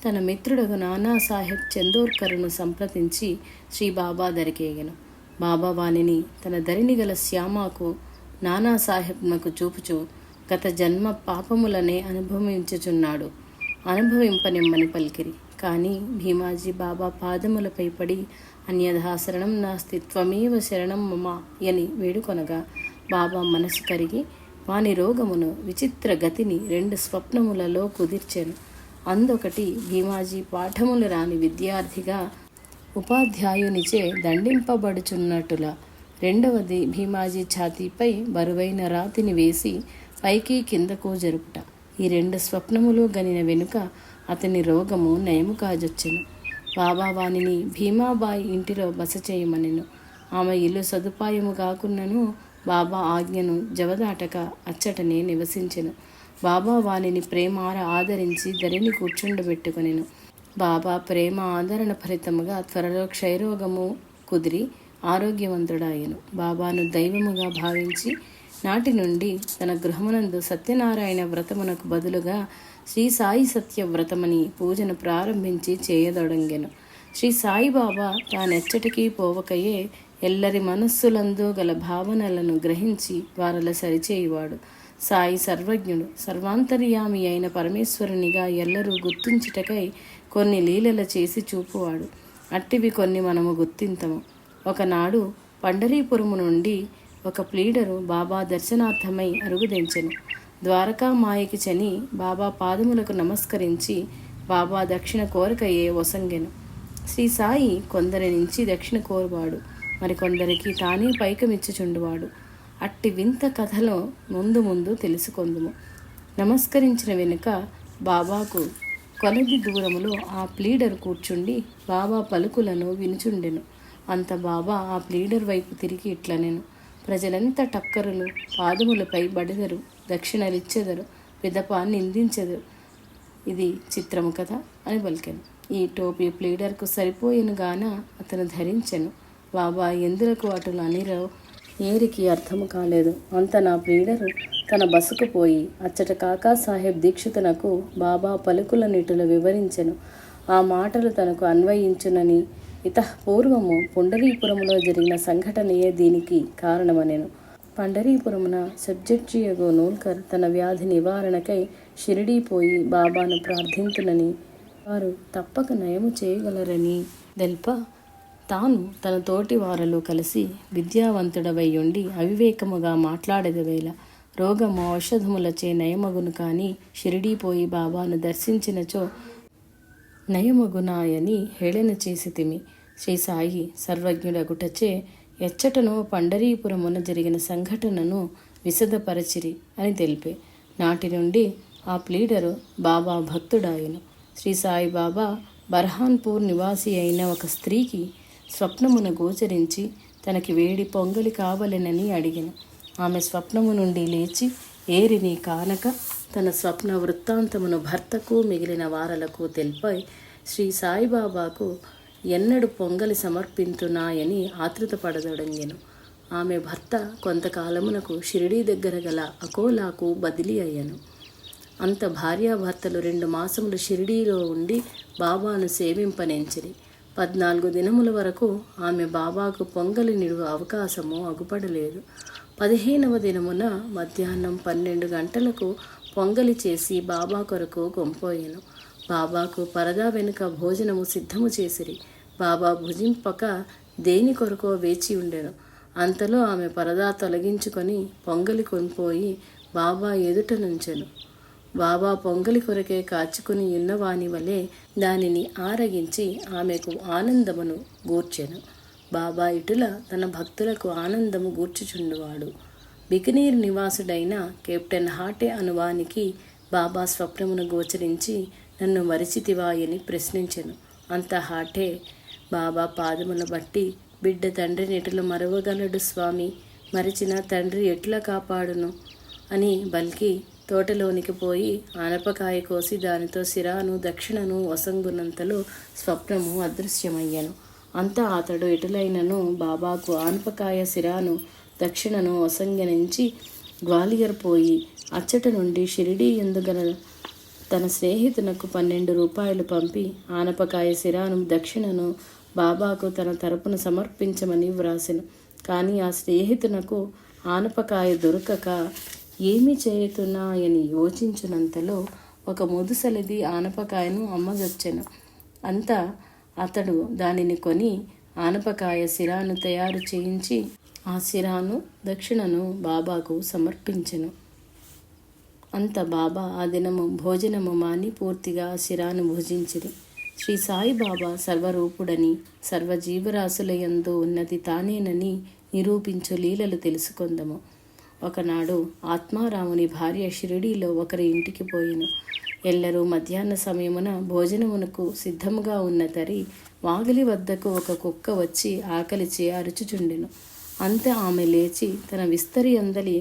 తన మిత్రుడగు నానాసాహెబ్ చందోర్కరును సంప్రదించి శ్రీ బాబా దరికేగెను. బాబా వానిని తన దరిని గల శ్యామాకు నానాసాహెబ్నకు చూపుచు గత జన్మ పాపములనే అనుభవించుచున్నాడు, అనుభవింపనిమ్మని పలికిరి. కానీ భీమాజీ బాబా పాదములపై పడి అన్యథా శరణం నాస్తి త్వమేవ శరణం మమ అని వేడుకొనగా బాబా మనసు కరిగి వాని రోగమును విచిత్ర గతిని 2 స్వప్నములలో కుదిర్చెను. అందొకటి భీమాజీ పాఠములు రాని విద్యార్థిగా ఉపాధ్యాయునిచే దండింపబడుచున్నట్టులా, రెండవది భీమాజీ ఛాతీపై బరువైన రాతిని వేసి పైకి కిందకు జరుపుట. ఈ 2 స్వప్నములు గనిన వెనుక అతని రోగము నయము కాజొచ్చెను. బాబా వానిని భీమాబాయి ఇంటిలో బస చేయమనెను. ఆమె ఇల్లు సదుపాయము కాకున్నను బాబా ఆజ్ఞను జవదాటక అచ్చటనే నివసించెను. బాబా వానిని ప్రేమార ఆదరించి ధరిని కూర్చుండబెట్టుకొనెను. బాబా ప్రేమ ఆదరణ ఫలితముగా త్వరలో క్షయరోగము కుదిరి ఆరోగ్యవంతుడాయెను. బాబాను దైవముగా భావించి నాటి నుండి తన గృహమునందు సత్యనారాయణ వ్రతమునకు బదులుగా శ్రీ సాయి సత్య వ్రతమని పూజను ప్రారంభించి చేయదొడంగెను. శ్రీ సాయిబాబా తానెచ్చటికీ పోవకయే ఎల్లరి మనస్సులందు గల భావనలను గ్రహించి వారల సరిచేయువాడు. సాయి సర్వజ్ఞుడు, సర్వాంతర్యామి అయిన పరమేశ్వరునిగా ఎల్లరూ గుర్తించుటకై కొన్ని లీలల చేసి చూపువాడు. అట్టివి కొన్ని మనము గుర్తింతము. ఒకనాడు పండరీపురము నుండి ఒక ప్లీడరు బాబా దర్శనార్థమై అరుగుదెంచెను. ద్వారకామాయకి చని బాబా పాదములకు నమస్కరించి బాబా దక్షిణ కోరికయే వసంగెను. శ్రీ సాయి కొందరి నుంచి దక్షిణ కోరువాడు, మరికొందరికి తానే పైకమిచ్చుచుండువాడు. అట్టి వింత కథలో ముందు ముందు తెలుసుకొందుము. నమస్కరించిన వెనుక బాబాకు కొలది దూరములో ఆ ప్లీడర్ కూర్చుండి బాబా పలుకులను వినుచుండెను. అంత బాబా ఆ ప్లీడర్ వైపు తిరిగి ఇట్లనెను: ప్రజలంతా టక్కరులు, పాదములపై బడిదరు, దక్షిణలిచ్చెదరు, పిదప నిందించెదరు. ఇది చిత్రము కదా అని పలికెను. ఈ టోపీ ప్లీడర్కు సరిపోయిన గాన అతను ధరించెను. బాబా ఎందులకు అటులు అనిరో ఏరికి అర్థము కాలేదు. అంత నా ప్లీడరు తన బస్సుకు పోయి అచ్చట కాకాసాహెబ్ దీక్షితునకు బాబా పలుకులనిటులు వివరించెను. ఆ మాటలు తనకు అన్వయించునని ఇతఃపూర్వము పుండరీపురములో జరిగిన సంఘటనయే దీనికి కారణమనెను. పండరీపురమున సబ్జెక్టియగో నూల్కర్ తన వ్యాధి నివారణకై షిరిడీ పోయి బాబాను ప్రార్థింతునని, వారు తప్పక నయము చేయగలరని దెల్ప తాను తన తోటి వారలు కలిసి విద్యావంతుడవై ఉండి అవివేకముగా మాట్లాడేదవేళ రోగము ఔషధములచే నయమగును కానీ షిరిడీపోయి బాబాను దర్శించినచో నయమగునాయని హేళన చేసితిమి. శ్రీ సాయి సర్వజ్ఞుడగుటచే ఎచ్చటనో పండరీపురమున జరిగిన సంఘటనను విశదపరచిరి అని తెలిపే. నాటి నుండి ఆ ప్లీడరు బాబా భక్తుడాయను. శ్రీ సాయి బాబా బర్హాన్పూర్ నివాసి అయిన ఒక స్త్రీకి స్వప్నమున గోచరించి తనకి వేడి పొంగలి కావలెనని అడిగిన. ఆమె స్వప్నము నుండి లేచి ఏరిని కానక తన స్వప్న వృత్తాంతమును భర్తకు మిగిలిన వారలకు తెలిపై శ్రీ సాయిబాబాకు ఎన్నడు పొంగలి సమర్పించునాయని ఆతృతపడదొడంగెను. ఆమె భర్త కొంతకాలమునకు షిరిడీ దగ్గర గల అకోలాకు బదిలీ అయ్యను. అంత భార్యాభర్తలు 2 మాసములు షిరిడీలో ఉండి బాబాను సేవింపనెంచిరి. 14 దినముల వరకు ఆమె బాబాకు పొంగలి నిడువ అవకాశము అగుపడలేదు. 15వ దినమున మధ్యాహ్నం 12 గంటలకు పొంగలి చేసి బాబా కొరకు కొంపోయెను. బాబాకు పరదా వెనుక భోజనము సిద్ధము చేసిరి. బాబా భుజింపక దేని కొరకో వేచి ఉండెను. అంతలో ఆమె పరదా తొలగించుకొని పొంగలి కొనిపోయి బాబా ఎదుట నుంచెను. బాబా పొంగలి కొరకే కాచుకుని ఉన్నవాని వలె దానిని ఆరగించి ఆమెకు ఆనందమును గూర్చెను. బాబా ఇటుల తన భక్తులకు ఆనందము గూర్చుచుండువాడు. బికనీర్ నివాసుడైన కెప్టెన్ హాటే అనువానికి బాబా స్వప్నమును గోచరించి నన్ను మరిచితివాయని ప్రశ్నించెను. అంత హాటే బాబా పాదముల బట్టి, బిడ్డ తండ్రిని ఎటుల మరవగలడు స్వామి, మరిచిన తండ్రి ఎట్లా కాపాడును అని బల్కి తోటలోనికి పోయి ఆనపకాయ కోసి దానితో శిరాను దక్షిణను వసంగునంతలో స్వప్నము అదృశ్యమయ్యను. అంతా అతడు ఎటులైనను బాబాకు ఆనపకాయ శిరాను దక్షిణను వసంగనించి గ్వాలియర్ పోయి అచ్చట నుండి షిరిడీ ఎందుగల తన స్నేహితునకు 12 రూపాయలు పంపి ఆనపకాయ శిరాను దక్షిణను బాబాకు తన తరపున సమర్పించమని వ్రాసెను. కానీ ఆ స్నేహితునకు ఆనపకాయ దొరకక ఏమి చేయుతున్నాయని యోచించినంతలో ఒక ముదుసలిది ఆనపకాయను అమ్మగచ్చెను. అంతా అతడు దానిని కొని ఆనపకాయ శిరాను తయారు చేయించి ఆ శిరాను దక్షిణను బాబాకు సమర్పించెను. అంత బాబా ఆ దినము భోజనము మాని పూర్తిగా ఆ శిరాను భుజించిరి. శ్రీ సాయిబాబా సర్వరూపుడని, సర్వజీవరాశులయందు ఉన్నది తానేనని నిరూపించు లీలలు తెలుసుకొందము. ఒకనాడు ఆత్మారాముని భార్య షిరిడీలో ఒకరి ఇంటికి పోయెను. ఎల్లరూ మధ్యాహ్న సమయమున భోజనమునకు సిద్ధముగా ఉన్న తరి వాగిలి వద్దకు ఒక కుక్క వచ్చి ఆకలిచే అరుచుచుండెను. అంతే ఆమె లేచి తన విస్తరి అందలి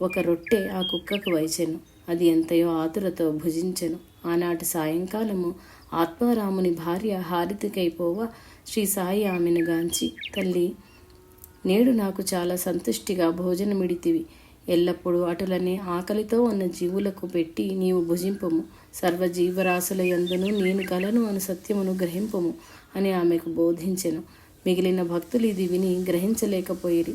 ఒక రొట్టె ఆ కుక్కకు వైచెను. అది ఎంతయో ఆతురతో భుజించెను. ఆనాటి సాయంకాలము ఆత్మారాముని భార్య హారతికైపోవ శ్రీ సాయి ఆమెను గాంచి, తల్లి, నేడు నాకు చాలా సంతుష్టిగా భోజనమిడితివి. ఎల్లప్పుడూ అటులనే ఆకలితో ఉన్న జీవులకు పెట్టి నీవు భుజింపము. సర్వజీవరాశుల యందును నేను గలను అను సత్యమును గ్రహింపము అని ఆమెకు బోధించెను. మిగిలిన భక్తులు ఇది విని గ్రహించలేకపోయిరి.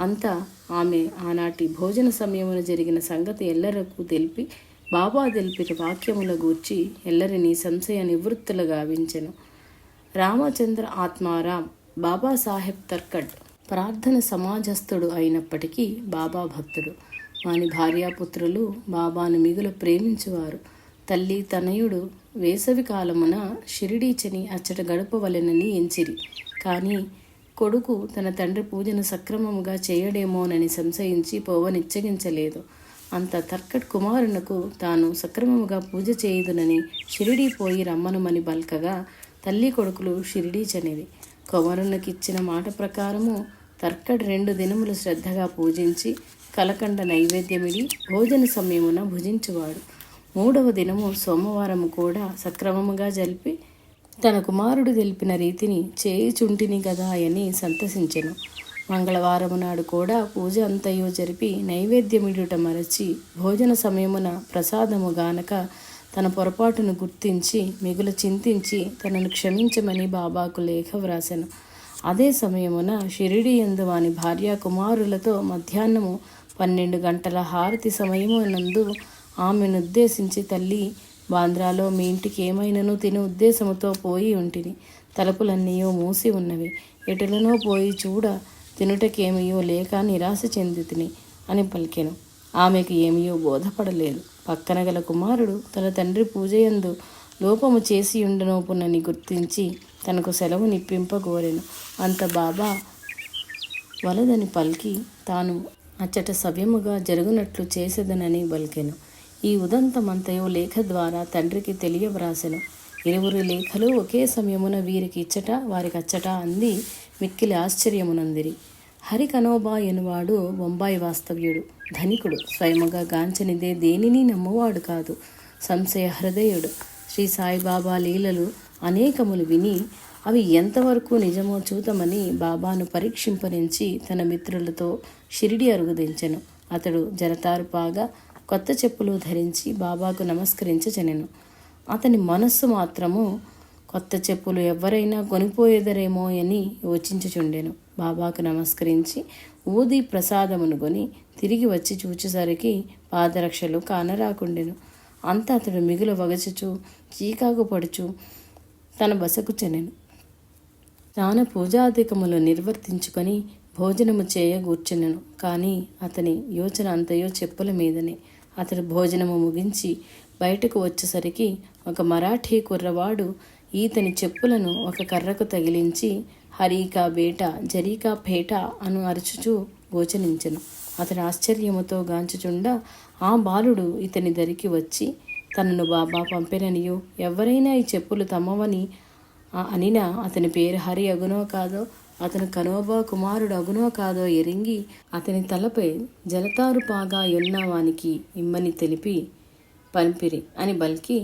అంతా ఆమె ఆనాటి భోజన సమయమున జరిగిన సంగతి ఎల్లరకు తెలిపి బాబా తెలిపిన వాక్యముల గూర్చి ఎల్లరినీ సంశయ నివృత్తులు గావించెను. రామచంద్ర ఆత్మారాం బాబాసాహెబ్ తర్కడ్ ప్రార్థన సమాజస్థుడు అయినప్పటికీ బాబా భక్తుడు. వాని భార్యాపుత్రులు బాబాను మిగులు ప్రేమించువారు. తల్లి తనయుడు వేసవి కాలమున షిరిడీచని అచ్చట గడపవలెనని ఎంచిరి. కానీ కొడుకు తన తండ్రి పూజను సక్రమముగా చేయడేమోనని సంశయించి పోవనిచ్చగించలేదు. అంత తర్కట్ కుమారునకు తాను సక్రమముగా పూజ చేయుదునని షిరిడీ పోయి రమ్మనమని బల్కగా తల్లి కొడుకులు షిరిడీచనివి. కుమారునికిచ్చిన మాట ప్రకారము తర్కడ్ 2 దినములు శ్రద్ధగా పూజించి కలకండ నైవేద్యమిడి భోజన సమయమున భుజించువాడు. 3వ దినము సోమవారము కూడా సక్రమముగా జరిపి తన కుమారుడు తెలిపిన రీతిని చేయుచుంటిని గదా అని సంతసించెను. మంగళవారము నాడు కూడా పూజ అంతయో జరిపి నైవేద్యమిడుట మరచి భోజన సమయమున ప్రసాదము గానక తన పొరపాటును గుర్తించి మిగులు చింతించి తనను క్షమించమని బాబాకు లేఖ వ్రాసెను. అదే సమయమున షిరిడి యందు వాని భార్య కుమారులతో మధ్యాహ్నము 12 గంటల హారతి సమయమునందు ఆమెనుద్దేశించి, తల్లి, బాంద్రాలో మీ ఇంటికి ఏమైనను తిని ఉద్దేశముతో పోయి ఉంటిని. తలుపులన్నీయో మూసి ఉన్నవి. ఎటులనో పోయి చూడ తినుటకేమియో లేక నిరాశ చెందితిని అని పలికెను. ఆమెకు ఏమియో బోధపడలేదు. పక్కన గల కుమారుడు తన తండ్రి పూజయందు లోపము చేసి ఉండనోపునని గుర్తించి తనకు సెలవు నిప్పింపగోరెను. అంత బాబా వలదని పలికి తాను అచ్చట సవ్యముగా జరుగునట్లు చేసేదనని బలికెను. ఈ ఉదంతమంతయో లేఖ ద్వారా తండ్రికి తెలియవ్రాసెను. 2 లేఖలు ఒకే సమయమున వీరికి ఇచ్చట వారికి అచ్చట అంది మిక్కిలి ఆశ్చర్యమునందిరి. హరి కనోబా ఎనువాడు బొంబాయి వాస్తవ్యుడు, ధనికుడు, స్వయముగా గాంచనిదే దేనిని నమ్మవాడు కాదు, సంశయ హృదయుడు. శ్రీ సాయిబాబా లీలలు అనేకములు విని అవి ఎంతవరకు నిజమో చూతమని బాబాను పరీక్షింపరించి తన మిత్రులతో షిరిడి అరుగుదించెను. అతడు జరతారుపాగా కొత్త చెప్పులు ధరించి బాబాకు నమస్కరించచెనెను. అతని మనస్సు మాత్రము కొత్త చెప్పులు ఎవరైనా కొనిపోయేదరేమో అని యోచించుచుండెను. బాబాకు నమస్కరించి ఊది ప్రసాదమును కొని తిరిగి వచ్చి చూచేసరికి పాదరక్షలు కానరాకుండెను. అంతా అతడు మిగులు వగచుచు చీకాకు పడుచు తన బసకు చెనెను. స్నాన పూజాధికములు నిర్వర్తించుకొని భోజనము చేయగూర్చెనెను. కానీ అతని యోచన అంతయో చెప్పుల మీదనే. అతడు భోజనము ముగించి బయటకు వచ్చేసరికి ఒక మరాఠీ కుర్రవాడు ఈతని చెప్పులను ఒక కర్రకు తగిలించి హరీకా బేట జరీకా పేట అను అరుచుచూ గోచరించెను. అతడు ఆశ్చర్యముతో గాంచుచుండా ఆ బాలుడు ఇతని దరికి వచ్చి తనను బాబా పంపిననియో, ఎవరైనా ఈ చెప్పులు తమ్మవని అనినా అతని పేరు హరి అగునో కాదో, అతను కనోబా కుమారుడు అగునో కాదో ఎరింగి అతని తలపై జలతారు పాగా యొన్నవానికి ఇమ్మని తెలిపి పంపిరి అని బల్కి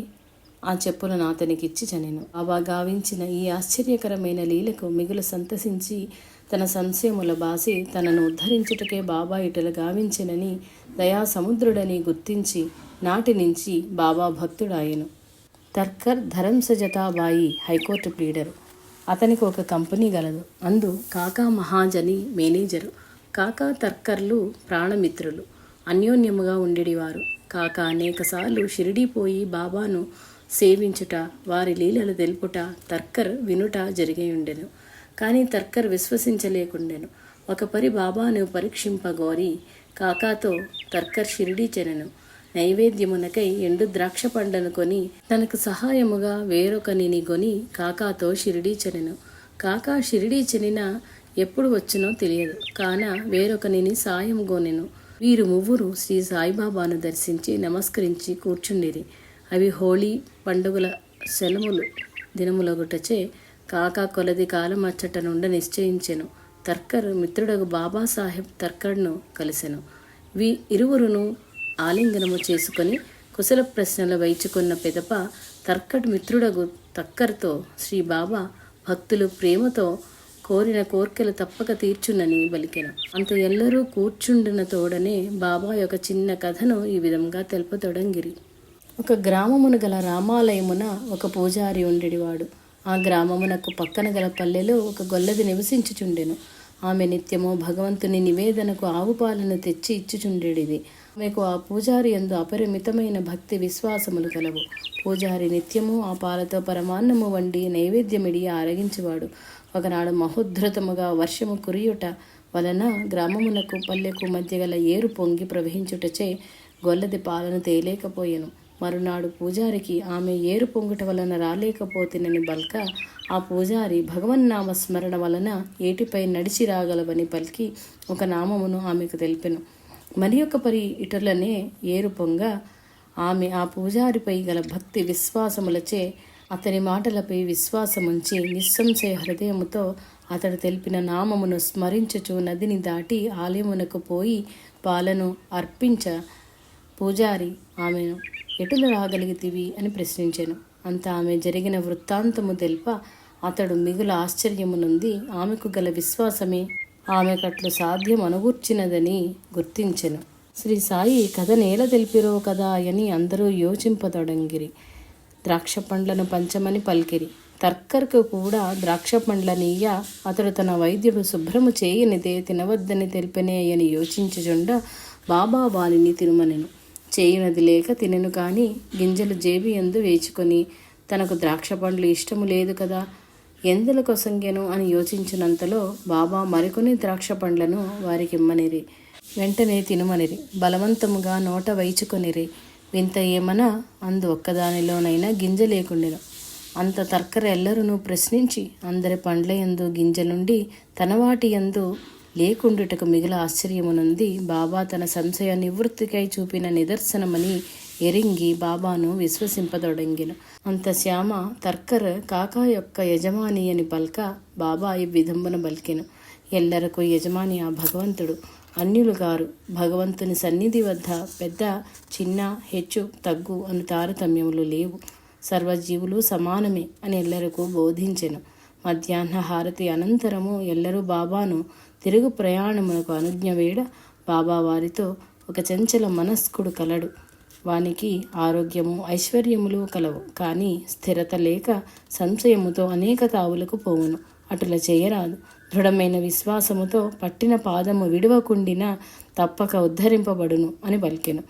ఆ చెప్పులను అతనికిచ్చి చనెను. బాబా గావించిన ఈ ఆశ్చర్యకరమైన లీలకు మిగులు సంతసించి తన సంశయముల బాసి తనను ఉద్ధరించుటకే బాబా ఇటలు గావించినని దయా సముద్రుడని గుర్తించి నాటి నుంచి బాబా భక్తుడాయను. తర్కర్ ధరంసజతాబాయి హైకోర్టు ప్లీడరు. అతనికి ఒక కంపెనీ గలదు. అందు కాకా మహాజని మేనేజరు. కాకా తర్కర్లు ప్రాణమిత్రులు, అన్యోన్యముగా ఉండేవారు. కాకా అనేకసార్లు షిరిడీ పోయి బాబాను సేవించుట, వారి లీలలు తెలుపుట, తర్కర్ వినుట జరిగియుండెను. కానీ తర్కర్ విశ్వసించలేకుండెను. ఒక పరి బాబాను పరీక్షింపగోరి కాకాతో తర్కర్ షిరిడీ చెనెను. నైవేద్యమునకై ఎండు ద్రాక్ష పండ్లను కొని తనకు సహాయముగా వేరొకనిని కొని కాకాతో షిరిడీ చెనెను. కాకా షిరిడీ చెనిన ఎప్పుడు వచ్చునో తెలియదు. కాన వేరొకనిని సాయం గోనెను. వీరు ముగ్గురు శ్రీ సాయిబాబాను దర్శించి నమస్కరించి కూర్చుండిరి. అవి హోళీ పండుగల సెలవులు దినములొగటచే కాకా కొలది కాలం అచ్చట నుండ నిశ్చయించెను. తర్కర్ మిత్రుడగు బాబాసాహెబ్ తర్కర్ను కలిసెను. ఇరువురును ఆలింగనము చేసుకొని కుశల ప్రశ్నలు వైచుకున్న పిదప తర్కడ్ మిత్రుడగు తర్కర్తో, శ్రీ బాబా భక్తులు ప్రేమతో కోరిన కోర్కెలు తప్పక తీర్చునని పలికెను. అంత ఎల్లరూ కూర్చుండిన తోడనే బాబా యొక్క చిన్న కథను ఈ విధంగా తెలుపతొడంగిరి. ఒక గ్రామమున గల రామాలయమున ఒక పూజారి ఉండేవాడు. ఆ గ్రామమునకు పక్కన గల పల్లెలో ఒక గొల్లది నివసించుచుండెను. ఆమె నిత్యము భగవంతుని నివేదనకు ఆవు పాలను తెచ్చి ఇచ్చుచుండేడిది. ఆమెకు ఆ పూజారి యందు అపరిమితమైన భక్తి విశ్వాసములు కలవు. పూజారి నిత్యము ఆ పాలతో పరమాన్నము వండి నైవేద్యమిడి ఆరగించేవాడు. ఒకనాడు మహోద్ధృతముగా వర్షము కురియుట వలన గ్రామమునకు పల్లెకు మధ్య గల ఏరు పొంగి ప్రవహించుటచే గొల్లది పాలను తేలేకపోయెను. మరునాడు పూజారికి ఆమె ఏరు పొంగుట వలన రాలేకపోతేనని బల్క ఆ పూజారి భగవన్నామ స్మరణ వలన ఏటిపై నడిచి రాగలవని పలికి ఒక నామమును ఆమెకు తెలిపెను. మరి ఒక పరి ఇటులనే ఏరు పొంగ ఆమె ఆ పూజారిపై గల భక్తి విశ్వాసములచే అతని మాటలపై విశ్వాసముంచి నిస్సంశయ హృదయముతో అతడు తెలిపిన నామమును స్మరించుచు నదిని దాటి ఆలయమునకు పోయి పాలను అర్పించ పూజారి ఆమెను ఎటులు రాగలిగితివి అని ప్రశ్నించెను. అంత ఆమె జరిగిన వృత్తాంతము తెలుప అతడు మిగుల ఆశ్చర్యమునుంది ఆమెకు గల విశ్వాసమే ఆమెకట్లు సాధ్యం అనుగూర్చినదని గుర్తించెను. శ్రీ సాయి కథ నేల తెలిపిరో కదా అని అందరూ యోచింపతొడంగిరి. ద్రాక్ష పండ్లను పంచమని పలికిరి. తర్కర్కు కూడా ద్రాక్ష పండ్లనీయ అతడు తన వైద్యుడు శుభ్రము చేయనిదే తినవద్దని తెలిపనే అని యోచించుచుండ బాబా వానిని తినుమనెను. చేయునది లేక తినెను కాని గింజలు జేబి యందు వేచుకొని తనకు ద్రాక్ష పండ్లు ఇష్టము లేదు కదా ఎందుల కొసంగెను అని యోచించినంతలో బాబా మరికొని ద్రాక్ష పండ్లను వారికి ఇమ్మనిరి. వెంటనే తినుమనిరి. బలవంతముగా నోట వైచుకొనిరి. వింత ఏమనా అందు ఒక్కదానిలోనైనా గింజ లేకుండెను. అంత తర్కర ఎల్లరును ప్రశ్నించి అందరి పండ్ల యందు గింజలుండి తన వాటి యందు లేకుండుటకు మిగిల ఆశ్చర్యమునుంది. బాబా తన సంశయ నివృత్తికై చూపిన నిదర్శనమని ఎరింగి బాబాను విశ్వసింపదొడంగిను. అంత శ్యామ తర్కర్ కాకా యొక్క యజమాని అని పల్క బాబా ఈ విధంబన పలికెను. ఎల్లరకు యజమాని ఆ భగవంతుడు, అన్యులు గారు. భగవంతుని సన్నిధి వద్ద పెద్ద చిన్న హెచ్చు తగ్గు అను తారతమ్యములు లేవు. సర్వజీవులు సమానమే అని ఎల్లరకు బోధించెను. మధ్యాహ్న హారతి అనంతరము ఎల్లరూ బాబాను తిరుగు ప్రయాణమునకు అనుజ్ఞ వేడ బాబా వారితో, ఒక చంచల మనస్కుడు కలడు. వానికి ఆరోగ్యము ఐశ్వర్యములు కలవు, కానీ స్థిరత లేక సంశయముతో అనేక తావులకు పోవును. అటుల చేయరాదు. దృఢమైన విశ్వాసముతో పట్టిన పాదము విడువకుండిన తప్పక ఉద్ధరింపబడును అని పలికెను.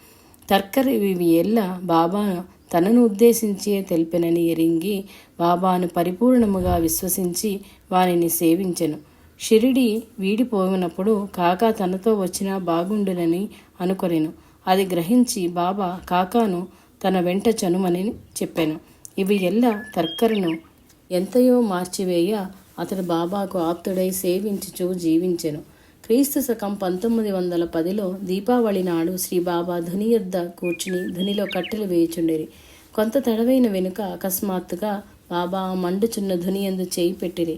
తర్కర్ ఇవి ఎల్ల బాబా తనను ఉద్దేశించే తెలిపెనని ఎరింగి బాబాను పరిపూర్ణముగా విశ్వసించి వానిని సేవించెను. షిరిడి వీడిపోయినప్పుడు కాకా తనతో వచ్చినా బాగుండునని అనుకొనెను. అది గ్రహించి బాబా కాకాను తన వెంట చనుమని చెప్పెను. ఇవి ఎల్ల తర్కరును ఎంతయో మార్చివేయ అతడు బాబాకు ఆప్తుడై సేవించుచూ జీవించెను. క్రీస్తు శకం 1910లో దీపావళి నాడు శ్రీ బాబా ధుని యొద్ద కూర్చుని ధునిలో కట్టెలు వేయుచుండిరి. కొంత తడవైన వెనుక అకస్మాత్తుగా బాబా మండుచున్న ధుని యందు చేయి పెట్టిరి.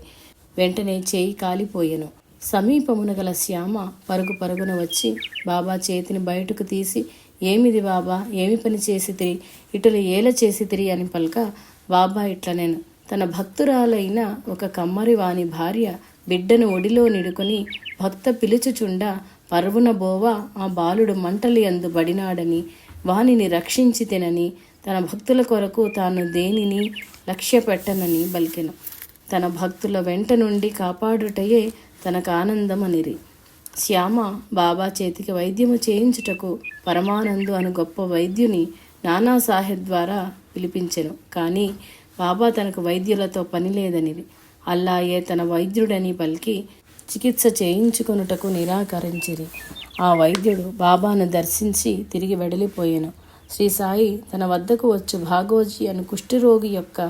వెంటనే చేయి కాలిపోయెను. సమీపమున గల శ్యామ పరుగు పరుగున వచ్చి బాబా చేతిని బయటకు తీసి, ఏమిది బాబా, ఏమి పని చేసితిరి, ఇటులు ఏల చేసితిరి అని పలక బాబా ఇట్లనేను. తన భక్తురాలైన ఒక కమ్మరి వాని భార్య బిడ్డను ఒడిలో నిడుకొని భక్త పిలుచుచుండ పరువున బోవా ఆ బాలుడు మంటలు యందు బడినాడని వానిని రక్షించి తినని తన భక్తుల కొరకు తాను దేనిని లక్ష్య పెట్టనని బలికెను. తన భక్తుల వెంట నుండి కాపాడుటయే తనకు ఆనందం అనిరి. శ్యామ బాబా చేతికి వైద్యము చేయించుటకు పరమానందు అను గొప్ప వైద్యుని నానాసాహెబ్ ద్వారా పిలిపించెను. కానీ బాబా తనకు వైద్యులతో పని లేదనిరి. అల్లాయే తన వైద్యుడని పలికి చికిత్స చేయించుకొనుటకు నిరాకరించిరి. ఆ వైద్యుడు బాబాను దర్శించి తిరిగి వెడలిపోయెను. శ్రీ సాయి తన వద్దకు వచ్చు భాగోజీ అను కుష్ఠరోగి యొక్క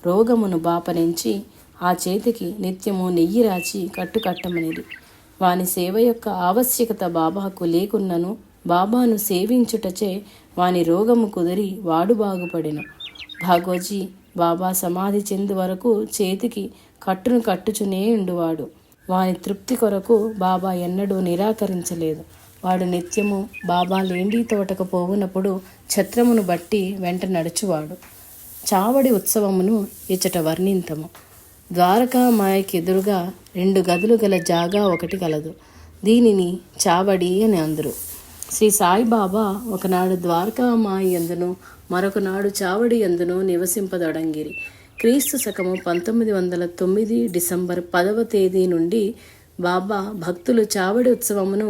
రోగమును బాపరించి ఆ చేతికి నిత్యము నెయ్యి రాచి కట్టుకట్టమనిది. వాని సేవ యొక్క ఆవశ్యకత బాబాకు లేకున్నను బాబాను సేవించుటచే వాని రోగము కుదిరి వాడు బాగుపడెను. భాగోజీ బాబా సమాధి చెందు వరకు చేతికి కట్టును కట్టుచునే ఉండువాడు. వాని తృప్తి కొరకు బాబా ఎన్నడూ నిరాకరించలేదు. వాడు నిత్యము బాబా లేండి తోటకు పోవునప్పుడు ఛత్రమును బట్టి వెంట నడుచువాడు. చావడి ఉత్సవమును ఇచ్చట వర్ణింతము. ద్వారకామాయకి ఎదురుగా 2 గదులు గల జాగా ఒకటి కలదు. దీనిని చావడి అని అందరు. శ్రీ సాయిబాబా ఒకనాడు ద్వారకామాయి యందును మరొకనాడు చావడి యందును నివసింపదొడంగిరి. క్రీస్తు శకము 1909 డిసెంబర్ 10వ తేదీ నుండి బాబా భక్తులు చావడి ఉత్సవమును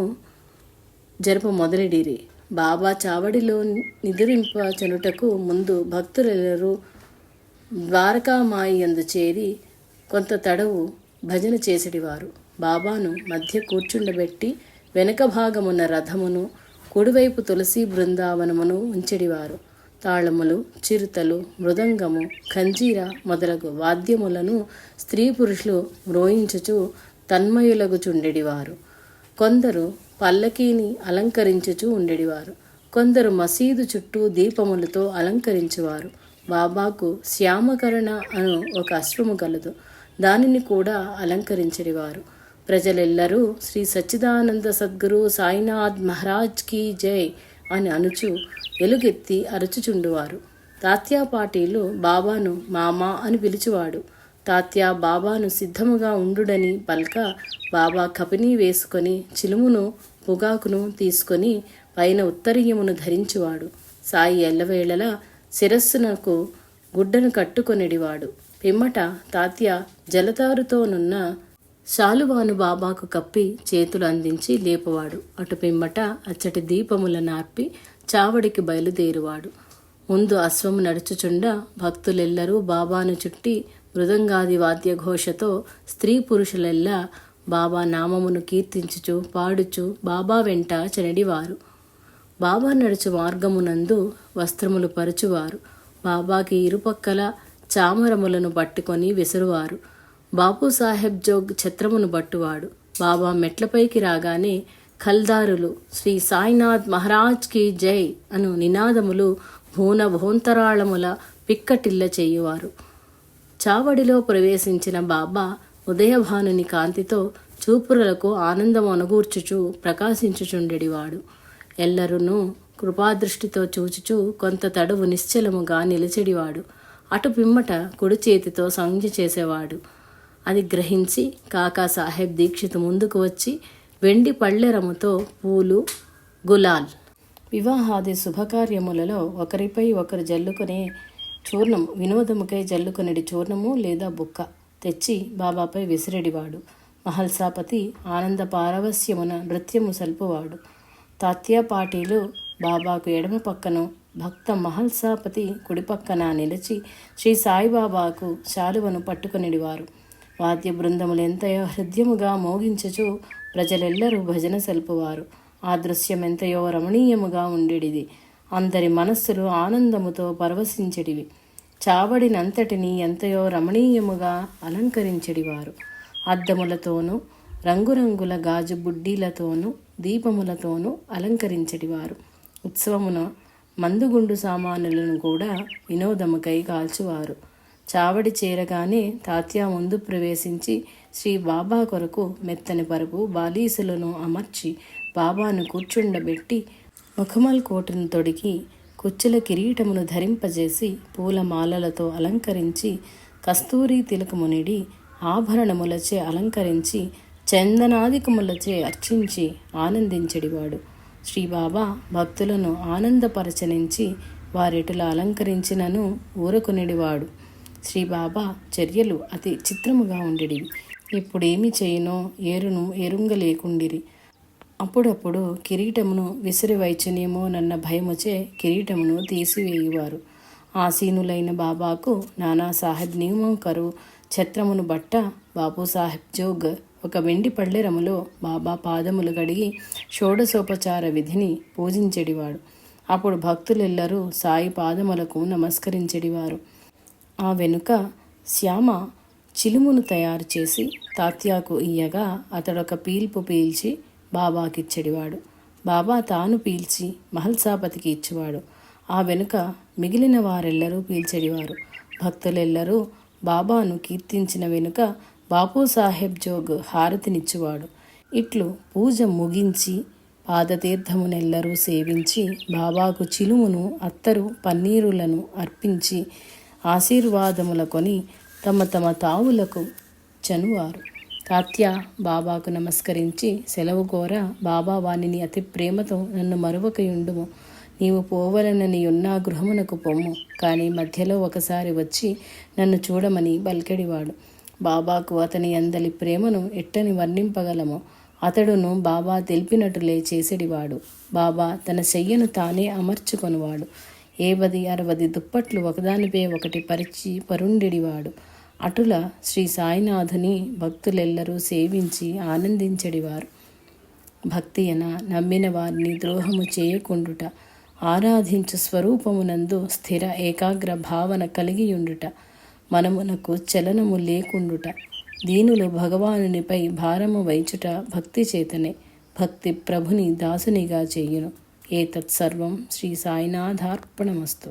జరుపు మొదలెడిరి. బాబా చావడిలో నిదురింపచనుటకు ముందు భక్తులెల్లరూ ద్వారకామాయి యందు చేరి కొంత తడవు భజన చేసేటివారు. బాబాను మధ్య కూర్చుండబెట్టి వెనుక భాగమున్న రథమును, కుడివైపు తులసి బృందావనమును ఉంచెడివారు. తాళములు, చిరుతలు, మృదంగము, ఖంజీర మొదలగు వాద్యములను స్త్రీ పురుషులు మ్రోయించుచు తన్మయులగుచుండెడివారు. కొందరు పల్లకీని అలంకరించుచూ ఉండేవారు. కొందరు మసీదు చుట్టూ దీపములతో అలంకరించేవారు. బాబాకు శ్యామకరణ అను ఒక అశ్వము గలదు. దానిని కూడా అలంకరించేవారు. ప్రజలెల్లరూ శ్రీ సచ్చిదానంద సద్గురు సాయినాథ్ మహారాజ్ కీ జై అని అనుచు ఎలుగెత్తి అరుచుచుండువారు. తాత్యా పాటీలు బాబాను మామా అని పిలిచేవాడు. తాత్యా బాబాను సిద్ధముగా ఉండుడని పలక బాబా కపిని వేసుకొని చిలుమును పొగాకును తీసుకొని పైన ఉత్తరీయమును ధరించువాడు. సాయి ఎల్లవేళలా శిరస్సునకు గుడ్డను కట్టుకొనిడివాడు. పిమ్మట తాత్య జలతారుతోనున్న శాలువాను బాబాకు కప్పి చేతులు అందించి లేపవాడు. అటు పిమ్మట అచ్చటి దీపముల నార్పి చావడికి బయలుదేరువాడు. ముందు అశ్వము నడుచుచుండ భక్తులెల్లరూ బాబాను చుట్టి మృదంగాది వాద్యఘోషతో స్త్రీ పురుషులెల్లా బాబా నామమును కీర్తించుచు పాడుచు బాబా వెంట చెనడివారు. బాబా నడుచు మార్గమునందు వస్త్రములు పరుచువారు. బాబాకి ఇరుపక్కల చామరములను పట్టుకొని విసురువారు. బాపూసాహెబ్ జోగ్ ఛత్రమును బట్టువాడు. బాబా మెట్లపైకి రాగానే ఖల్దారులు శ్రీ సాయినాథ్ మహారాజ్ కీ జై అను నినాదములు భోంతరాళముల పిక్కటిల్ల చేయువారు. చావడిలో ప్రవేశించిన బాబా ఉదయభానుని కాంతితో చూపురులకు ఆనందం అనుగూర్చుచు ప్రకాశించుచుండెడివాడు. ఎల్లరునూ కృపాదృష్టితో చూచుచూ కొంత తడువు నిశ్చలముగా నిలిచెడివాడు. అటు పిమ్మట కుడి చేతితో సంజ్ఞ చేసేవాడు. అది గ్రహించి కాకాసాహెబ్ దీక్షిత్ ముందుకు వచ్చి వెండి పళ్ళెరముతో పూలు, గులాల్, వివాహాది శుభకార్యములలో ఒకరిపై ఒకరు జల్లుకునే చూర్ణం, వినోదముకై జల్లుకొనిడి చూర్ణము లేదా బుక్క తెచ్చి బాబాపై విసిరెడివాడు. మహల్సాపతి ఆనంద పారవస్యమున నృత్యము సల్పువాడు. తాత్యా పాటీలు బాబాకు ఎడమ పక్కను, భక్త మహల్సాపతి కుడిపక్కన నిలిచి శ్రీ సాయిబాబాకు శాలువను పట్టుకొనిడివారు. వాద్య బృందములు ఎంతయో హృదయముగా మోగించుచు ప్రజలెల్లరూ భజన సల్పువారు. ఆ దృశ్యం ఎంతయో రమణీయముగా ఉండేడిది. అందరి మనస్సులు ఆనందముతో పరవశించెడివి. చావడినంతటిని ఎంతయో రమణీయముగా అలంకరించెడివారు. అద్దములతోనూ రంగురంగుల గాజు బుడ్డీలతోనూ దీపములతోనూ అలంకరించెడివారు. ఉత్సవమున మందుగుండు సామానులను కూడా వినోదముకై కాల్చువారు. చావడి చేరగానే తాత్యా ముందు ప్రవేశించి శ్రీ బాబా కొరకు మెత్తని పరుపు బాలీసులను అమర్చి బాబాను కూర్చుండబెట్టి ముఖమల్ కోటును తొడిగి కుచ్చుల కిరీటమును ధరింపజేసి పూలమాలలతో అలంకరించి కస్తూరి తిలకమునిడి ఆభరణములచే అలంకరించి చందనాదికములచే అర్చించి ఆనందించెడివాడు. శ్రీబాబా భక్తులను ఆనందపరచనించి వారెటులా అలంకరించినను ఊరకొనిడివాడు. శ్రీబాబా చర్యలు అతి చిత్రముగా ఉండేటివి. ఇప్పుడేమి చేయునో ఏరును ఎరుంగలేకుండిరి. అప్పుడప్పుడు కిరీటమును విసిరివైచునేమోనన్న భయముచే కిరీటమును తీసివేయువారు. ఆసీనులైన బాబాకు నానాసాహెబ్ నియమంకరు ఛత్రమును బట్ట బాపూసాహెబ్ జోగ్ ఒక వెండి పళ్ళెరములో బాబా పాదములు కడిగి షోడశోపచార విధిని పూజించెడివాడు. అప్పుడు భక్తులెల్లరూ సాయి పాదములకు నమస్కరించెడివారు. ఆ వెనుక శ్యామ చిలుమును తయారు చేసి తాత్యాకు ఇయ్యగా అతడొక పీల్పు పీల్చి బాబాకిచ్చెడివాడు. బాబా తాను పీల్చి మహల్సాపతికి ఇచ్చేవాడు. ఆ వెనుక మిగిలిన వారెల్లరూ పీల్చెడివారు. భక్తులెల్లరూ బాబాను కీర్తించిన వెనుక బాపు సాహెబ్ జోగ్ హారతినిచ్చువాడు. ఇట్లు పూజ ముగించి పాదతీర్థమునెల్లరూ సేవించి బాబాకు చిలుమును అత్తరు పన్నీరులను అర్పించి ఆశీర్వాదముల కొని తమ తమ తావులకు చనువారు. తాత్య బాబాకు నమస్కరించి సెలవు కోర, బాబా వానిని అతి ప్రేమతో నన్ను మరువకయుండుము, నీవు పోవలననియున్నా గృహమునకు పొమ్ము, కానీ మధ్యలో ఒకసారి వచ్చి నన్ను చూడమని బల్కెడివాడు. బాబాకు అతని అందలి ప్రేమను ఎట్టని వర్ణింపగలమో, అతడును బాబా తెలిపినట్టులే చేసేడివాడు. బాబా తన చెయ్యను తానే అమర్చుకొనివాడు. 50-60 దుప్పట్లు ఒకదానిపై ఒకటి పరిచి పరుండెడివాడు. అటుల శ్రీ సాయినాథుని భక్తులెల్లరూ సేవించి ఆనందించెడివారు. భక్తి అన నమ్మిన వారిని ద్రోహము చేయకుండుట, ఆరాధించు స్వరూపమునందు స్థిర ఏకాగ్ర భావన కలిగియుండుట, మనమునకు చలనము లేకుండుట, దీనులు భగవానునిపై భారము వైచుట భక్తి చేతనే. భక్తి ప్రభుని దాసునిగా చెయ్యును. ఏతత్సర్వం శ్రీ సాయినాథార్పణమస్తు.